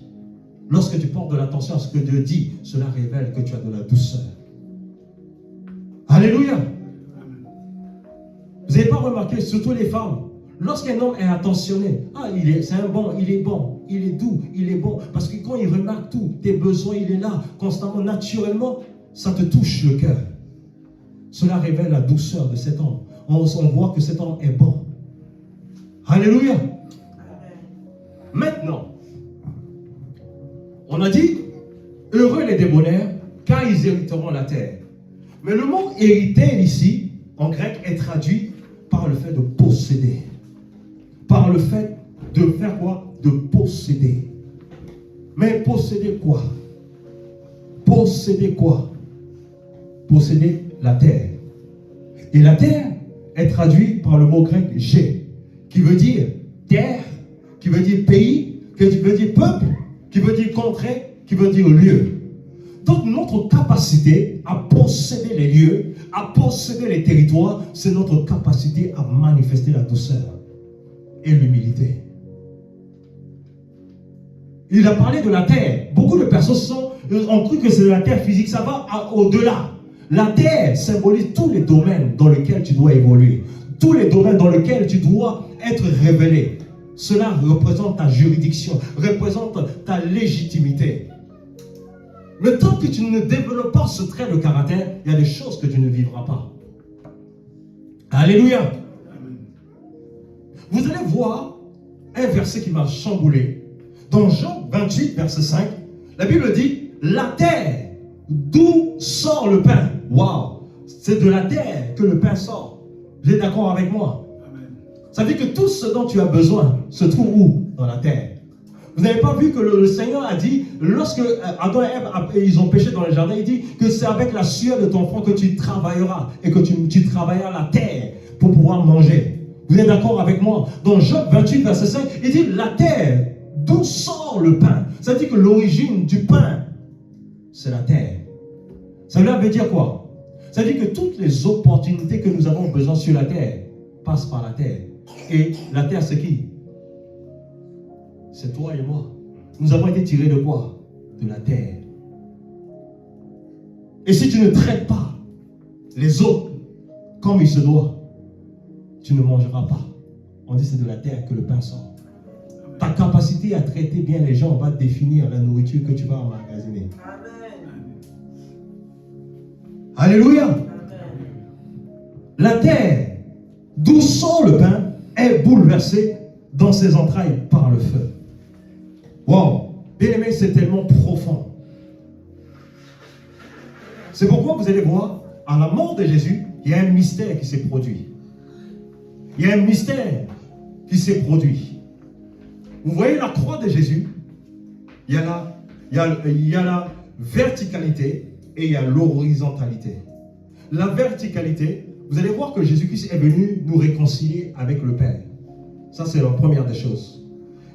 Lorsque tu portes de l'attention à ce que Dieu dit, cela révèle que tu as de la douceur. Alléluia. Vous n'avez pas remarqué, surtout les femmes, lorsqu'un homme est attentionné, c'est un bon, il est bon, il est doux, il est bon. Parce que quand il remarque tout, tes besoins, il est là, constamment, naturellement, ça te touche le cœur. Cela révèle la douceur de cet homme. On voit que cet homme est bon. Alléluia. Maintenant, on a dit, heureux les débonnaires, car ils hériteront la terre. Mais le mot hériter ici, en grec, est traduit par le fait de posséder. Par le fait de faire quoi? De posséder. Mais posséder quoi? Posséder quoi? Posséder la terre. Et la terre est traduite par le mot grec G, qui veut dire terre, qui veut dire pays, qui veut dire peuple, qui veut dire contrée, qui veut dire lieu. Donc notre capacité à posséder les lieux, à posséder les territoires, c'est notre capacité à manifester la douceur et l'humilité. Il a parlé de la terre. Beaucoup de personnes ont cru que c'est de la terre physique. Ça va au-delà. La terre symbolise tous les domaines dans lesquels tu dois évoluer. Tous les domaines dans lesquels tu dois être révélé. Cela représente ta juridiction, représente ta légitimité. Le temps que tu ne développes pas ce trait de caractère, il y a des choses que tu ne vivras pas. Alléluia. Vous allez voir un verset qui m'a chamboulé. Dans Jean 28, verset 5, la Bible dit, la terre d'où sort le pain. Waouh! C'est de la terre que le pain sort. Vous êtes d'accord avec moi? Amen. Ça veut dire que tout ce dont tu as besoin se trouve où? Dans la terre. Vous n'avez pas vu que le Seigneur a dit, lorsque Adam et Ève, ils ont péché dans le jardin, il dit que c'est avec la sueur de ton front que tu travailleras et que tu travailleras la terre pour pouvoir manger. Vous êtes d'accord avec moi? Dans Job 28, verset 5, il dit, la terre, d'où sort le pain? Ça veut dire que l'origine du pain, c'est la terre. Ça veut dire quoi? Ça veut dire que toutes les opportunités que nous avons besoin sur la terre passent par la terre. Et la terre, c'est qui? C'est toi et moi. Nous avons été tirés de quoi? De la terre. Et si tu ne traites pas les autres comme il se doit, tu ne mangeras pas. On dit c'est de la terre que le pain sort. Ta capacité à traiter bien les gens va définir la nourriture que tu vas emmagasiner. Alléluia. Amen. La terre d'où sort le pain est bouleversée dans ses entrailles par le feu. Wow, bien aimé, c'est tellement profond. C'est pourquoi vous allez voir, à la mort de Jésus, il y a un mystère qui s'est produit. Il y a un mystère qui s'est produit. Vous voyez la croix de Jésus, il y a la verticalité et il y a l'horizontalité. La verticalité, vous allez voir que Jésus-Christ est venu nous réconcilier avec le Père. Ça, c'est la première des choses.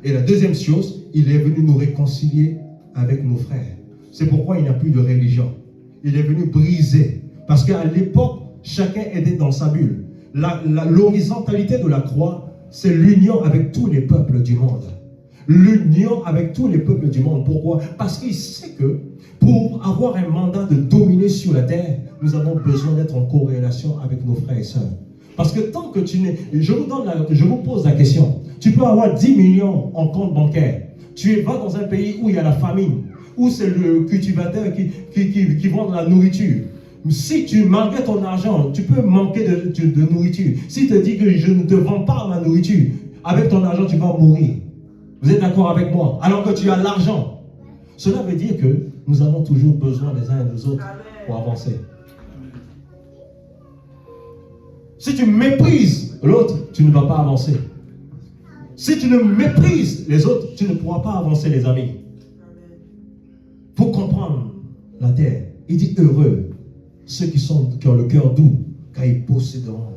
Et la deuxième chose, il est venu nous réconcilier avec nos frères. C'est pourquoi il n'y a plus de religion. Il est venu briser. Parce qu'à l'époque, chacun était dans sa bulle. L'horizontalité de la croix, c'est l'union avec tous les peuples du monde. L'union avec tous les peuples du monde. Pourquoi? Parce qu'il sait que pour avoir un mandat de dominer sur la terre, nous avons besoin d'être en corrélation avec nos frères et sœurs. Parce que tant que tu n'es... Je vous pose la question. Tu peux avoir 10 millions en compte bancaire. Tu vas dans un pays où il y a la famine. ou c'est le cultivateur qui vend de la nourriture. Si tu manques ton argent, tu peux manquer de nourriture. Si tu te dis que je ne te vends pas ma nourriture, avec ton argent, tu vas mourir. Vous êtes d'accord avec moi? Alors que tu as l'argent. Cela veut dire que nous avons toujours besoin les uns et des autres pour avancer. Si tu méprises l'autre, tu ne vas pas avancer. Si tu ne méprises les autres, tu ne pourras pas avancer, les amis. Pour comprendre la terre, il dit heureux ceux qui ont le cœur doux, car ils posséderont.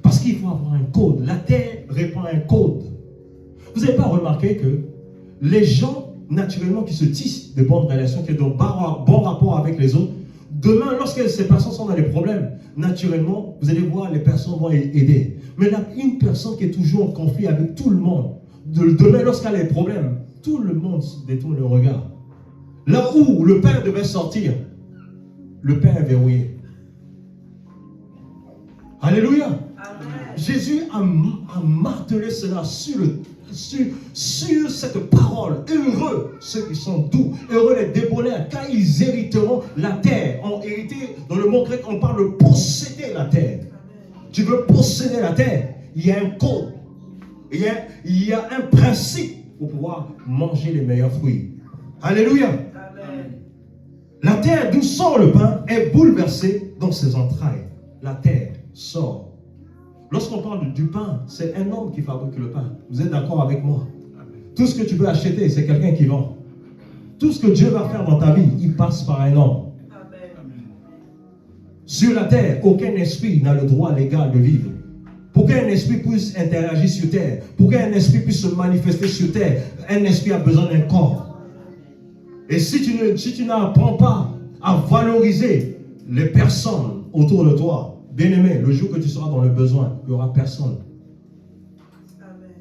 Parce qu'il faut avoir un code. La terre répond à un code. Vous n'avez pas remarqué que les gens, naturellement, qui se tissent de bonnes relations, qui ont de bons rapports avec les autres, demain, lorsque ces personnes sont dans des problèmes, naturellement, vous allez voir, les personnes vont aider. Mais là, une personne qui est toujours en conflit avec tout le monde, demain, lorsqu'elle a des problèmes, tout le monde se détourne le regard. Là où le père devait sortir, le père est verrouillé. Alléluia. Amen. Jésus a martelé cela sur cette parole. Heureux ceux qui sont doux, heureux les débonnaires, car ils hériteront la terre. En hérité, dans le mot grec, on parle de posséder la terre. Amen. Tu veux posséder la terre, il y a un code, il y a un principe pour pouvoir manger les meilleurs fruits. Alléluia. Amen. La terre d'où sort le pain est bouleversée dans ses entrailles. La terre sort. Lorsqu'on parle du pain, c'est un homme qui fabrique le pain. Vous êtes d'accord avec moi? Amen. Tout ce que tu peux acheter, c'est quelqu'un qui vend. Tout ce que Dieu va faire dans ta vie, il passe par un homme. Amen. Sur la terre, aucun esprit n'a le droit légal de vivre. Pour qu'un esprit puisse interagir sur terre, pour qu'un esprit puisse se manifester sur terre, un esprit a besoin d'un corps. Et si tu n'apprends pas à valoriser les personnes autour de toi, bien-aimé, le jour que tu seras dans le besoin, il n'y aura personne. Amen.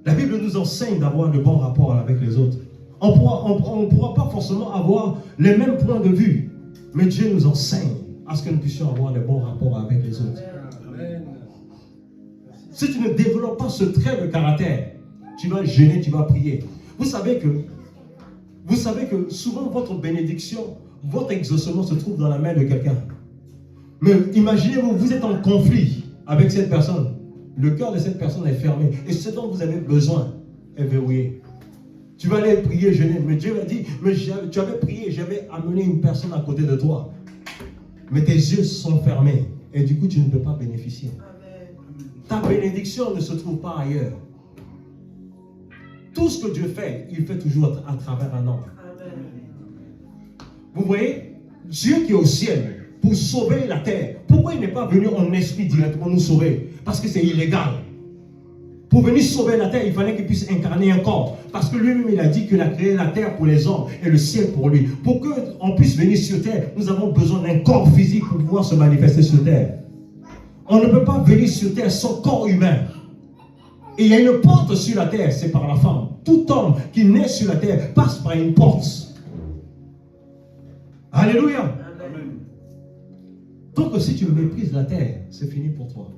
La Bible nous enseigne d'avoir de bons rapports avec les autres. On ne pourra pas forcément avoir les mêmes points de vue, mais Dieu nous enseigne à ce que nous puissions avoir de bons rapports avec les autres. Amen. Si tu ne développes pas ce trait de caractère, tu vas jeûner, tu vas prier. Vous savez que souvent votre bénédiction, votre exaucement se trouve dans la main de quelqu'un. Mais imaginez-vous, vous êtes en conflit avec cette personne. Le cœur de cette personne est fermé. Et ce dont vous avez besoin est verrouillé. Tu vas aller prier, jeûner. Mais Dieu m'a dit, mais tu avais prié, j'avais amené une personne à côté de toi. Mais tes yeux sont fermés. Et du coup, tu ne peux pas bénéficier. Amen. Ta bénédiction ne se trouve pas ailleurs. Tout ce que Dieu fait, il fait toujours à travers un homme. Amen. Vous voyez, Dieu qui est au ciel, pour sauver la terre. Pourquoi il n'est pas venu en esprit directement nous sauver? Parce que c'est illégal. Pour venir sauver la terre, il fallait qu'il puisse incarner un corps. Parce que lui-même, il a dit qu'il a créé la terre pour les hommes et le ciel pour lui. Pour qu'on puisse venir sur terre, nous avons besoin d'un corps physique pour pouvoir se manifester sur terre. On ne peut pas venir sur terre sans corps humain. Et il y a une porte sur la terre, c'est par la femme. Tout homme qui naît sur la terre passe par une porte. Alléluia. Donc si tu méprises la terre, c'est fini pour toi.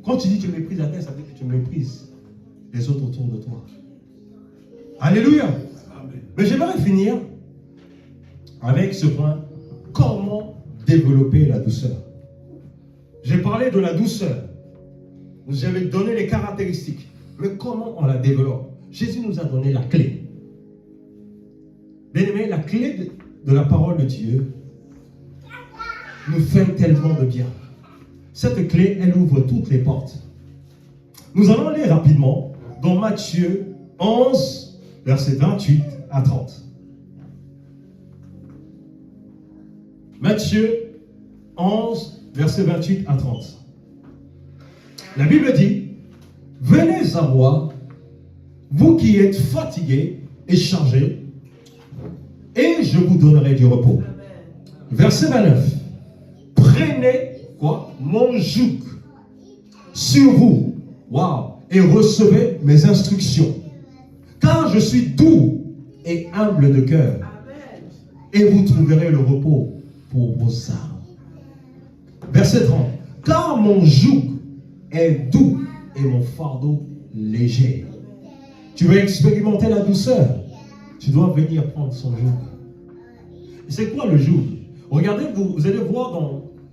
Quand tu dis que tu méprises la terre, ça veut dire que tu méprises les autres autour de toi. Alléluia. Amen. Mais j'aimerais finir avec ce point. Comment développer la douceur? J'ai parlé de la douceur. J'avais donné les caractéristiques. Mais comment on la développe? Jésus nous a donné la clé. Bien aimé, la clé de la parole de Dieu nous fait tellement de bien. Cette clé, elle ouvre toutes les portes. Nous allons aller rapidement dans Matthieu 11, versets 28 à 30. Matthieu 11, versets 28 à 30. La Bible dit, « Venez à moi, vous qui êtes fatigués et chargés, et je vous donnerai du repos. » Verset 29. Prenez quoi? Mon joug sur vous. Waouh! Et recevez mes instructions. Car je suis doux et humble de cœur. Et vous trouverez le repos pour vos âmes. Verset 30. Car mon joug est doux et mon fardeau léger. Tu veux expérimenter la douceur? tu dois venir prendre son joug. Et c'est quoi le joug? Regardez, vous allez voir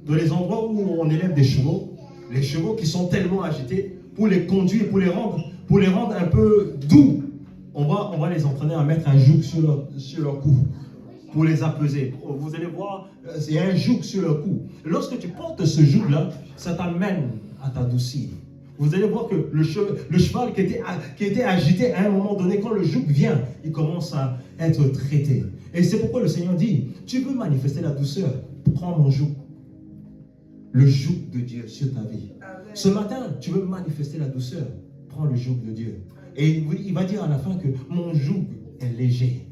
dans les endroits où on élève des chevaux, les chevaux qui sont tellement agités, pour les conduire, pour les rendre un peu doux, on va les entraîner à mettre un joug sur leur cou, pour les apaiser. Vous allez voir, il y a un joug sur leur cou. Lorsque tu portes ce joug-là, ça t'amène à t'adoucir. Vous allez voir que le cheval qui était agité à un moment donné, quand le joug vient, il commence à être traité. Et c'est pourquoi le Seigneur dit, tu veux manifester la douceur, prends mon joug. Le joug de Dieu sur ta vie. Amen. Ce matin, tu veux manifester la douceur, prends le joug de Dieu. Et il va dire à la fin que mon joug est léger.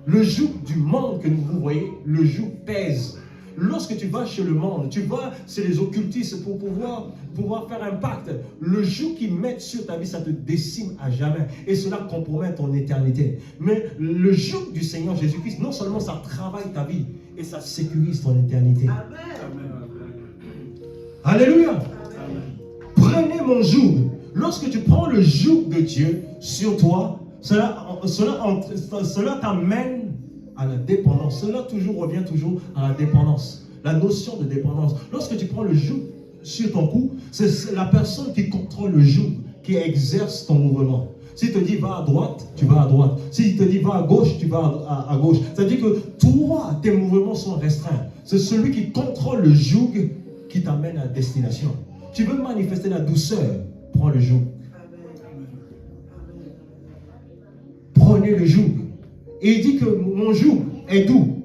Le joug du monde que vous voyez, le joug pèse. Lorsque tu vas chez le monde, tu vas chez les occultistes pour pouvoir faire un pacte, le joug qu'ils mettent sur ta vie, ça te décime à jamais. Et cela compromet ton éternité. Mais le joug du Seigneur Jésus-Christ, non seulement ça travaille ta vie, et ça sécurise ton éternité. Amen. Alléluia. Amen. Prenez mon joug. Lorsque tu prends le joug de Dieu sur toi, cela t'amène à la dépendance. Cela revient toujours à la dépendance. La notion de dépendance. Lorsque tu prends le joug sur ton cou, c'est la personne qui contrôle le joug, qui exerce ton mouvement. S'il te dit va à droite, tu vas à droite. S'il te dit va à gauche, tu vas à gauche. C'est-à-dire que toi, tes mouvements sont restreints. C'est celui qui contrôle le joug qui t'amène à destination. Tu veux manifester la douceur, prends le joug. Prenez le joug. Et il dit que mon joug est doux.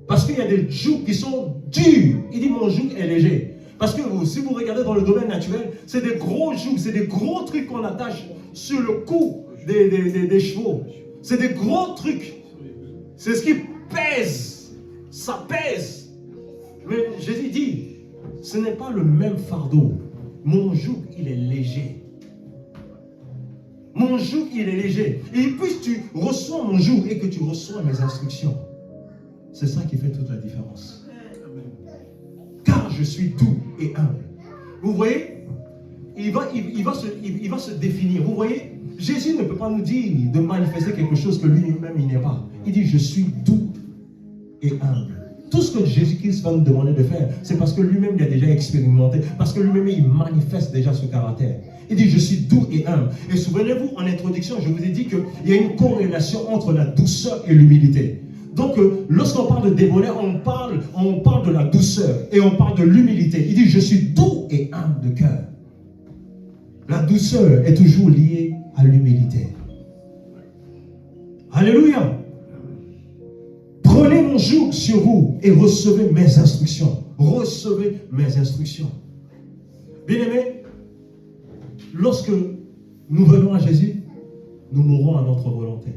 Parce qu'il y a des jougs qui sont durs. Il dit mon joug est léger. Parce que si vous regardez dans le domaine naturel, c'est des gros jougs, c'est des gros trucs qu'on attache sur le cou des chevaux. C'est des gros trucs. C'est ce qui pèse. Ça pèse. Mais Jésus dit, ce n'est pas le même fardeau. Mon joug, il est léger. Mon joug, il est léger. Et puis tu reçois mon joug et que tu reçois mes instructions. C'est ça qui fait toute la différence. Car je suis doux et humble. Vous voyez, il va se définir. Vous voyez, Jésus ne peut pas nous dire de manifester quelque chose que lui-même il n'est pas. Il dit, je suis doux et humble. Tout ce que Jésus-Christ va nous demander de faire, c'est parce que lui-même il a déjà expérimenté, parce que lui-même il manifeste déjà ce caractère. Il dit, je suis doux et humble. Et souvenez-vous, en introduction, je vous ai dit qu'il y a une corrélation entre la douceur et l'humilité. Donc, lorsqu'on parle de dévoler, on parle de la douceur et on parle de l'humilité. Il dit, je suis doux et humble de cœur. La douceur est toujours liée à l'humilité. Alléluia. Prenez mon joug sur vous et recevez mes instructions. Recevez mes instructions. Bien-aimés, lorsque nous venons à Jésus, nous mourrons à notre volonté.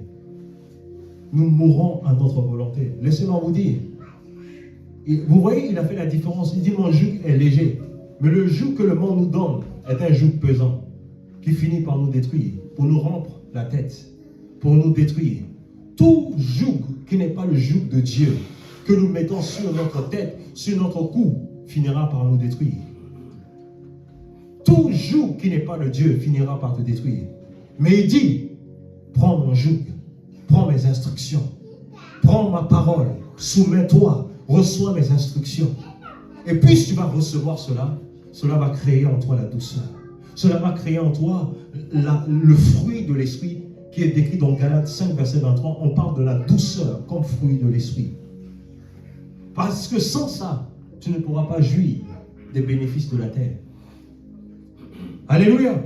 Nous mourrons à notre volonté. Laissez-moi vous dire. Vous voyez, il a fait la différence. Il dit, mon joug est léger. Mais le joug que le monde nous donne est un joug pesant qui finit par nous détruire, pour nous rompre la tête, pour nous détruire. Tout joug qui n'est pas le joug de Dieu, que nous mettons sur notre tête, sur notre cou, finira par nous détruire. Tout joug qui n'est pas de Dieu finira par te détruire. Mais il dit, prends mon joug, prends mes instructions, prends ma parole, soumets-toi, reçois mes instructions. Et puis tu vas recevoir cela, cela va créer en toi la douceur. Cela va créer en toi le fruit de l'esprit qui est décrit dans Galates 5, verset 23. On parle de la douceur comme fruit de l'esprit. Parce que sans ça, tu ne pourras pas jouir des bénéfices de la terre. Alléluia.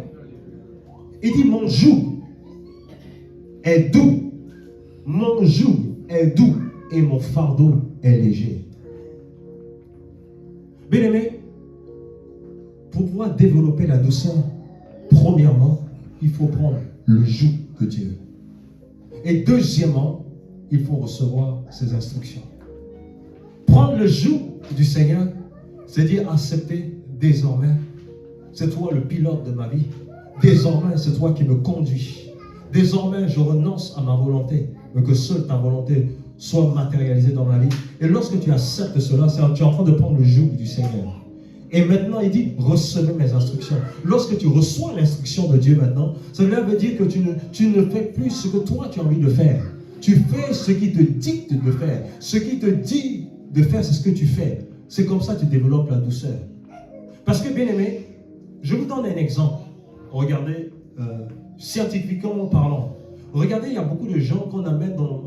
Il dit, mon joug est doux. Mon joug est doux et mon fardeau est léger. Bien-aimés, pour pouvoir développer la douceur, premièrement, il faut prendre le joug de Dieu. Et deuxièmement, il faut recevoir ses instructions. Prendre le joug du Seigneur, c'est dire accepter désormais, c'est toi le pilote de ma vie. Désormais, c'est toi qui me conduis. Désormais, je renonce à ma volonté, mais que seule ta volonté soit matérialisée dans ma vie. Et lorsque tu acceptes cela, tu es en train de prendre le joug du Seigneur. Et maintenant, il dit, recevez mes instructions. Lorsque tu reçois l'instruction de Dieu maintenant, cela veut dire que tu ne fais plus ce que toi tu as envie de faire. Tu fais ce qui te dicte de faire. Ce qui te dit de faire, c'est ce que tu fais. C'est comme ça que tu développes la douceur. Parce que, bien aimé, je vous donne un exemple. Regardez, scientifiquement parlant. Regardez, il y a beaucoup de gens qu'on amène dans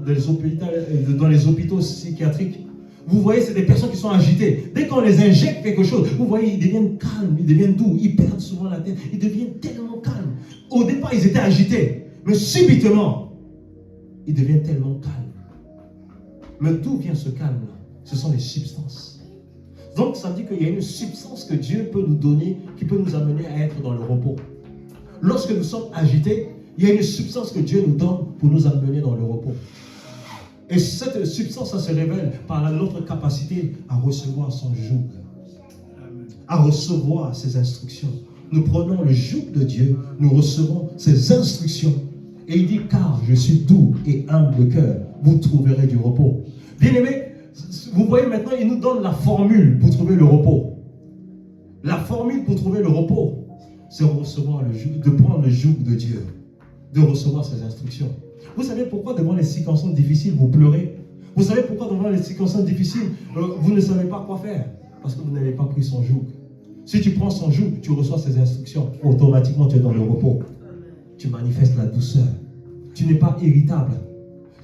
les hôpitaux psychiatriques. Vous voyez, c'est des personnes qui sont agitées. Dès qu'on les injecte quelque chose, vous voyez, ils deviennent calmes, ils deviennent doux, ils perdent souvent la tête, ils deviennent tellement calmes. Au départ, ils étaient agités, mais subitement, ils deviennent tellement calmes. Mais d'où vient ce calme-là? Ce sont les substances. Donc, ça veut dire qu'il y a une substance que Dieu peut nous donner, qui peut nous amener à être dans le repos. Lorsque nous sommes agités, il y a une substance que Dieu nous donne pour nous amener dans le repos. Et cette substance, ça se révèle par notre capacité à recevoir son joug, à recevoir ses instructions. Nous prenons le joug de Dieu, nous recevons ses instructions. Et il dit, car je suis doux et humble de cœur, vous trouverez du repos. Bien-aimés, vous voyez maintenant, il nous donne la formule pour trouver le repos. La formule pour trouver le repos, c'est recevoir le joug, de prendre le joug de Dieu, de recevoir ses instructions. Vous savez pourquoi devant les circonstances difficiles, vous pleurez? Vous savez pourquoi devant les circonstances difficiles, vous ne savez pas quoi faire? Parce que vous n'avez pas pris son joug. Si tu prends son joug, tu reçois ses instructions, automatiquement tu es dans le repos. Tu manifestes la douceur. Tu n'es pas irritable.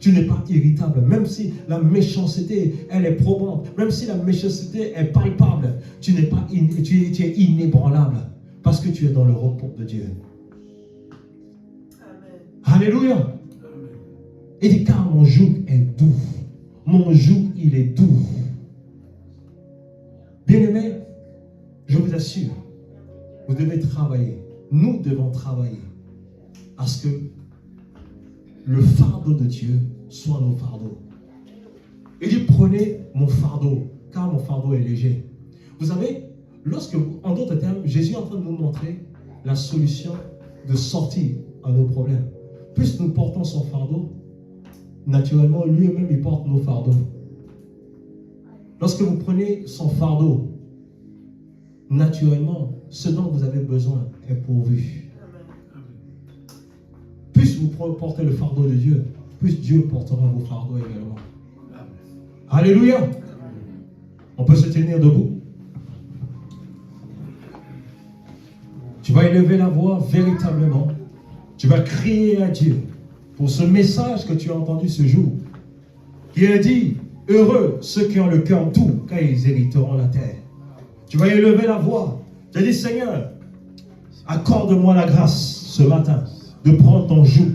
Tu n'es pas irritable. Même si la méchanceté, elle est probante, même si la méchanceté est palpable, tu es inébranlable. Parce que tu es dans le repos de Dieu. Amen. Alléluia. Il dit, car mon joug est doux. Mon joug, il est doux. Bien-aimés, je vous assure, vous devez travailler. Nous devons travailler à ce que le fardeau de Dieu soit nos fardeaux. Il dit, prenez mon fardeau, car mon fardeau est léger. Vous savez, en d'autres termes, Jésus est en train de nous montrer la solution de sortie à nos problèmes. Plus nous portons son fardeau, naturellement, lui-même, il porte nos fardeaux. Lorsque vous prenez son fardeau, naturellement, ce dont vous avez besoin est pourvu. Plus vous portez le fardeau de Dieu, plus Dieu portera vos fardeaux également. Alléluia. On peut se tenir debout. Tu vas élever la voix véritablement. Tu vas crier à Dieu pour ce message que tu as entendu ce jour, qui a dit, heureux ceux qui ont le cœur doux, car ils hériteront la terre. Tu vas élever la voix. Tu as dit, Seigneur, accorde-moi la grâce ce matin de prendre ton joug.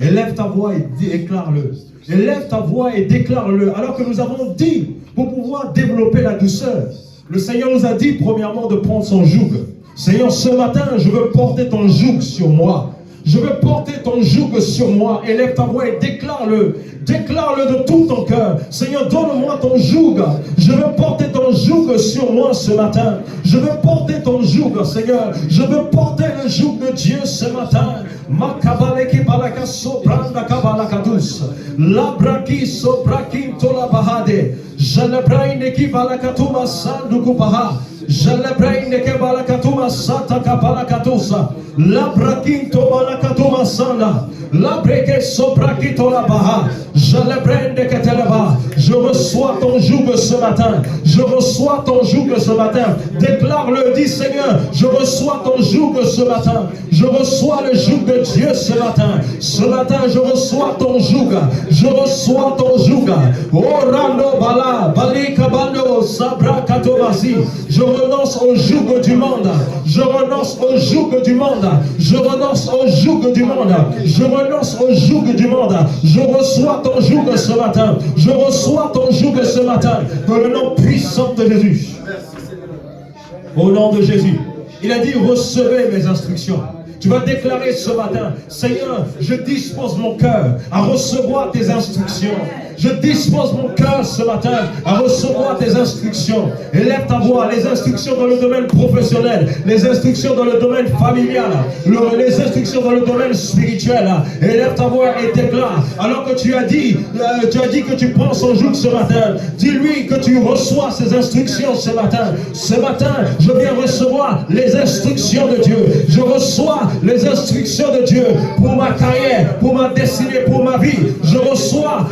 Élève ta voix et déclare-le. Élève ta voix et déclare-le. Alors que nous avons dit, pour pouvoir développer la douceur, le Seigneur nous a dit premièrement de prendre son joug. Seigneur, ce matin, je veux porter ton joug sur moi. Je veux porter ton joug sur moi. Élève ta voix et déclare-le. Déclare-le de tout ton cœur. Seigneur, donne-moi ton joug. Je veux porter ton joug sur moi ce matin. Je veux porter ton joug, Seigneur. Je veux porter le joug de Dieu ce matin. Makabaleki balaka sobranda kabalakadus. Labraki sobrakim tolabahade. Jalebraine ki balakatuma sandukupaha. Jalebraine ke balakatuma sata kabalakatusa. Labrakim to balakatuma sanda. Labreke sobraki tolabaha. Jalebraine ke teleba. Je reçois ton joug ce matin. Je reçois ton joug ce matin. Déclare-le, dis Seigneur, je reçois ton joug ce matin. Je reçois le joug de Dieu ce matin. Ce matin, je reçois ton joug. Je reçois ton joug. Orando bala, balika bando, sabra katomasi. Je renonce au joug du monde. Je renonce au joug du monde. Je renonce au joug du monde. Je renonce au joug du monde. Je reçois ton joug ce matin. Je reçois ton joug ce matin. Dans le nom puissant de Jésus. Au nom de Jésus. Il a dit, recevez mes instructions. Tu vas déclarer ce matin, Seigneur, je dispose mon cœur à recevoir tes instructions. Je dispose mon cœur ce matin à recevoir tes instructions. Élève ta voix, les instructions dans le domaine professionnel, les instructions dans le domaine familial, les instructions dans le domaine spirituel. Élève ta voix et déclare. Alors que tu as dit que tu prends son joug ce matin, dis-lui que tu reçois ces instructions ce matin. Ce matin, je viens recevoir les instructions de Dieu. Je reçois les instructions de Dieu pour ma carrière, pour ma destinée, pour ma vie. Je reçois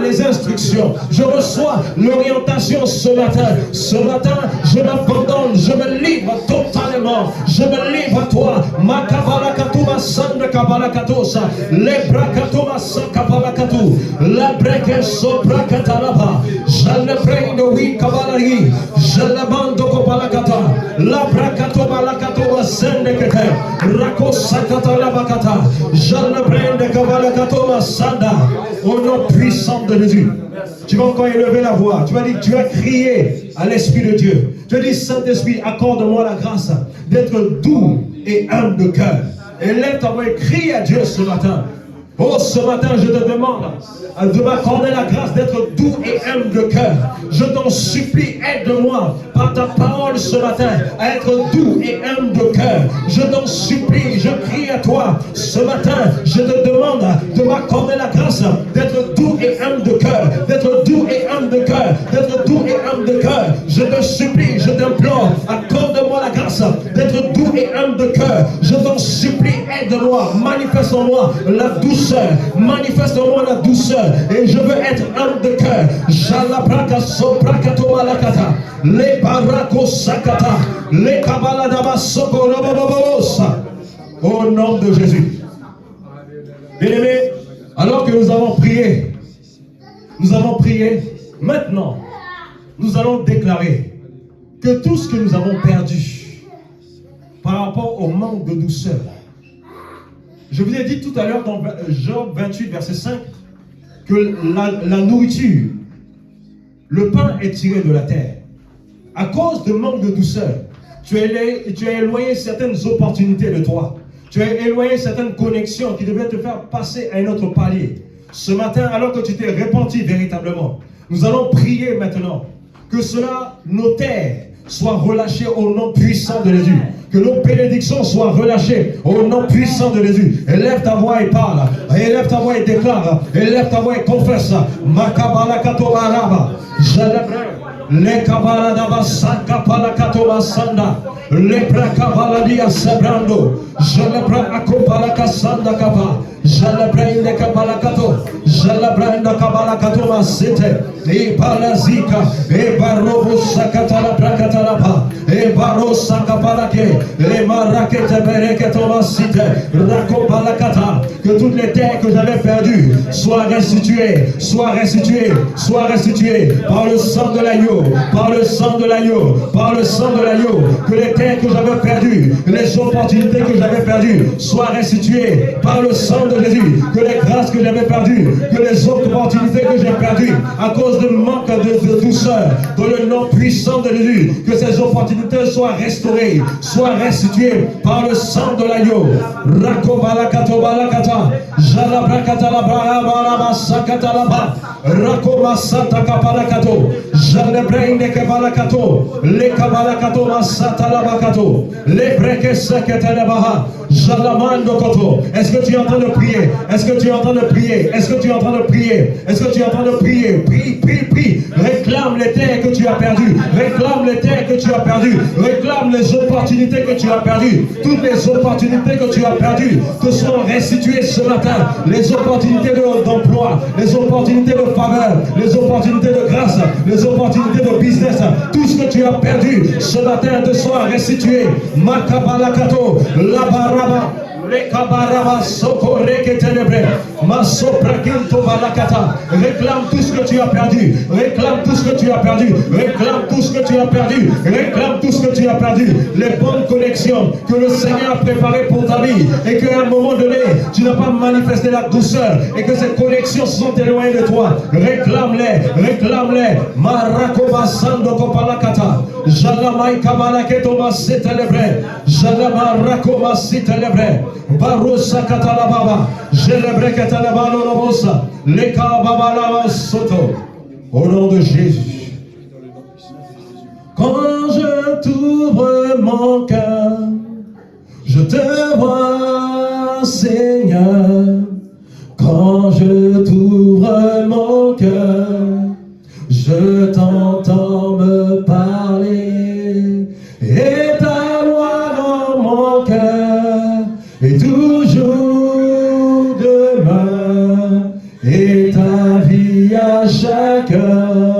les instructions. Je reçois l'orientation ce matin. Ce matin, je m'abandonne, je me livre totalement. Je me livre à toi. Ma kabalakatuma sanda kabalakatosa. Le brakatuma sakabalakatu. La breke sobrakatalaba. Je le prendo oui kabalari. Je le bando kobalakata. La brakatoma lakatoma sendekete. Rako sakatalabakata. Je le prendo kabalakatoma sanda. Au nom puissant de Jésus. Tu vas encore élever la voix. Tu vas dire, tu as crié à l'Esprit de Dieu. Tu as dit, Saint-Esprit, accorde-moi la grâce d'être doux et humble de cœur. Élève ta voix et crie à Dieu ce matin. Oh, ce matin, je te demande de m'accorder la grâce d'être doux et humble de cœur. Je t'en supplie, aide-moi par ta parole ce matin à être doux et humble de cœur. Je t'en supplie, je crie à toi ce matin. Je te demande de m'accorder la grâce d'être doux et humble de cœur. D'être doux et humble de cœur. D'être doux et humble de cœur. Je te supplie, je t'implore, accorde-moi la grâce d'être doux et humble de cœur. Je t'en supplie, aide-moi, manifeste-moi la douceur. Manifeste-moi la douceur et je veux être humble de cœur. Jalabraka sobrakato malakata. Les barako sakata. Les kabaladaba sokorobobobosa. Au nom de Jésus. Bien-aimés, alors que nous avons prié, maintenant, nous allons déclarer que tout ce que nous avons perdu par rapport au manque de douceur. Je vous ai dit tout à l'heure dans Job 28, verset 5, que la nourriture, le pain est tiré de la terre. À cause de manque de douceur, tu as éloigné certaines opportunités de toi. Tu as éloigné certaines connexions qui devaient te faire passer à un autre palier. Ce matin, alors que tu t'es repenti véritablement, nous allons prier maintenant que cela, nos terres, soient relâchées au nom puissant de Jésus. Que nos bénédictions soient relâchées au nom puissant de Jésus. Élève ta voix et parle. Élève ta voix et déclare. Élève ta voix et confesse. Makabala katobaraba. Le kabala daba sankapala katoba sanda. Le brakabala dia sebrando. Je le brak akopala kasanda kapa. Je le brende kabala kato. Je le brende kabala kato masite. E balazika. E barobo sakatala brakatala pa. E baro sakapala ke. E marakete bereketo masite. Rakopala. Que toutes les terres que j'avais perdues soient restituées, soient restituées, soient restituées par le sang de l'agneau, par le sang de l'agneau, par le sang de l'agneau. Que les terres que j'avais perdues, les opportunités que j'avais perdues soient restituées par le sang de Jésus. Que les grâces que j'avais perdues, que les opportunités que j'ai perdues à cause de manque de douceur, dans le nom puissant de Jésus, que ces opportunités soient restaurées, soient restituées par le sang de l'agneau. Rakobalakatobalakata. Jalabrakatalabarabara sakatalaba. Rakomasata kapalakato. Jalebrende kabalakato. Le kabalakato masatalabakato. Le breke seketelebaha. Jalamando koto. Est-ce que tu es en train de prier? Est-ce que tu es en train de prier? Est-ce que tu es en train de prier? Est-ce que tu es en train de prier? Prie, prie, prie. Réclame les terres que tu as perdues. Réclame les terres que tu as perdues. Réclame les opportunités que tu as perdues. Toutes les opportunités que tu as perdues te sont restituées ce matin. Les opportunités d'emploi, les opportunités de faveur, les opportunités de grâce, les opportunités de business. Tout ce que tu as perdu ce matin te soit restitué. Makabalakato, labaraba. Rekabaraba sokoreke ténébré. Masoprakinto balakata. Réclame tout ce que tu as perdu. Réclame tout ce que tu as perdu. Réclame tout ce que tu as perdu. Réclame tout ce que tu as perdu. Les bonnes connexions que le Seigneur a préparées pour ta vie et qu'à un moment donné, tu n'as pas manifesté la douceur et que ces connexions se sont éloignées de toi. Réclame-les. Réclame-les. Marakoba sando kopalakata. Jalamai kabalaketo masitelebre. Jalama rakoma sitelebre. Barossa katalababa. Jelebreketalabalorobosa. Lekababalamasoto. Au nom de Jésus. Quand je t'ouvre mon cœur, je te vois, Seigneur. Quand je t'ouvre mon cœur, je t'entends me parler. Et ta loi dans mon cœur est toujours demeure. Et ta vie à chaque heure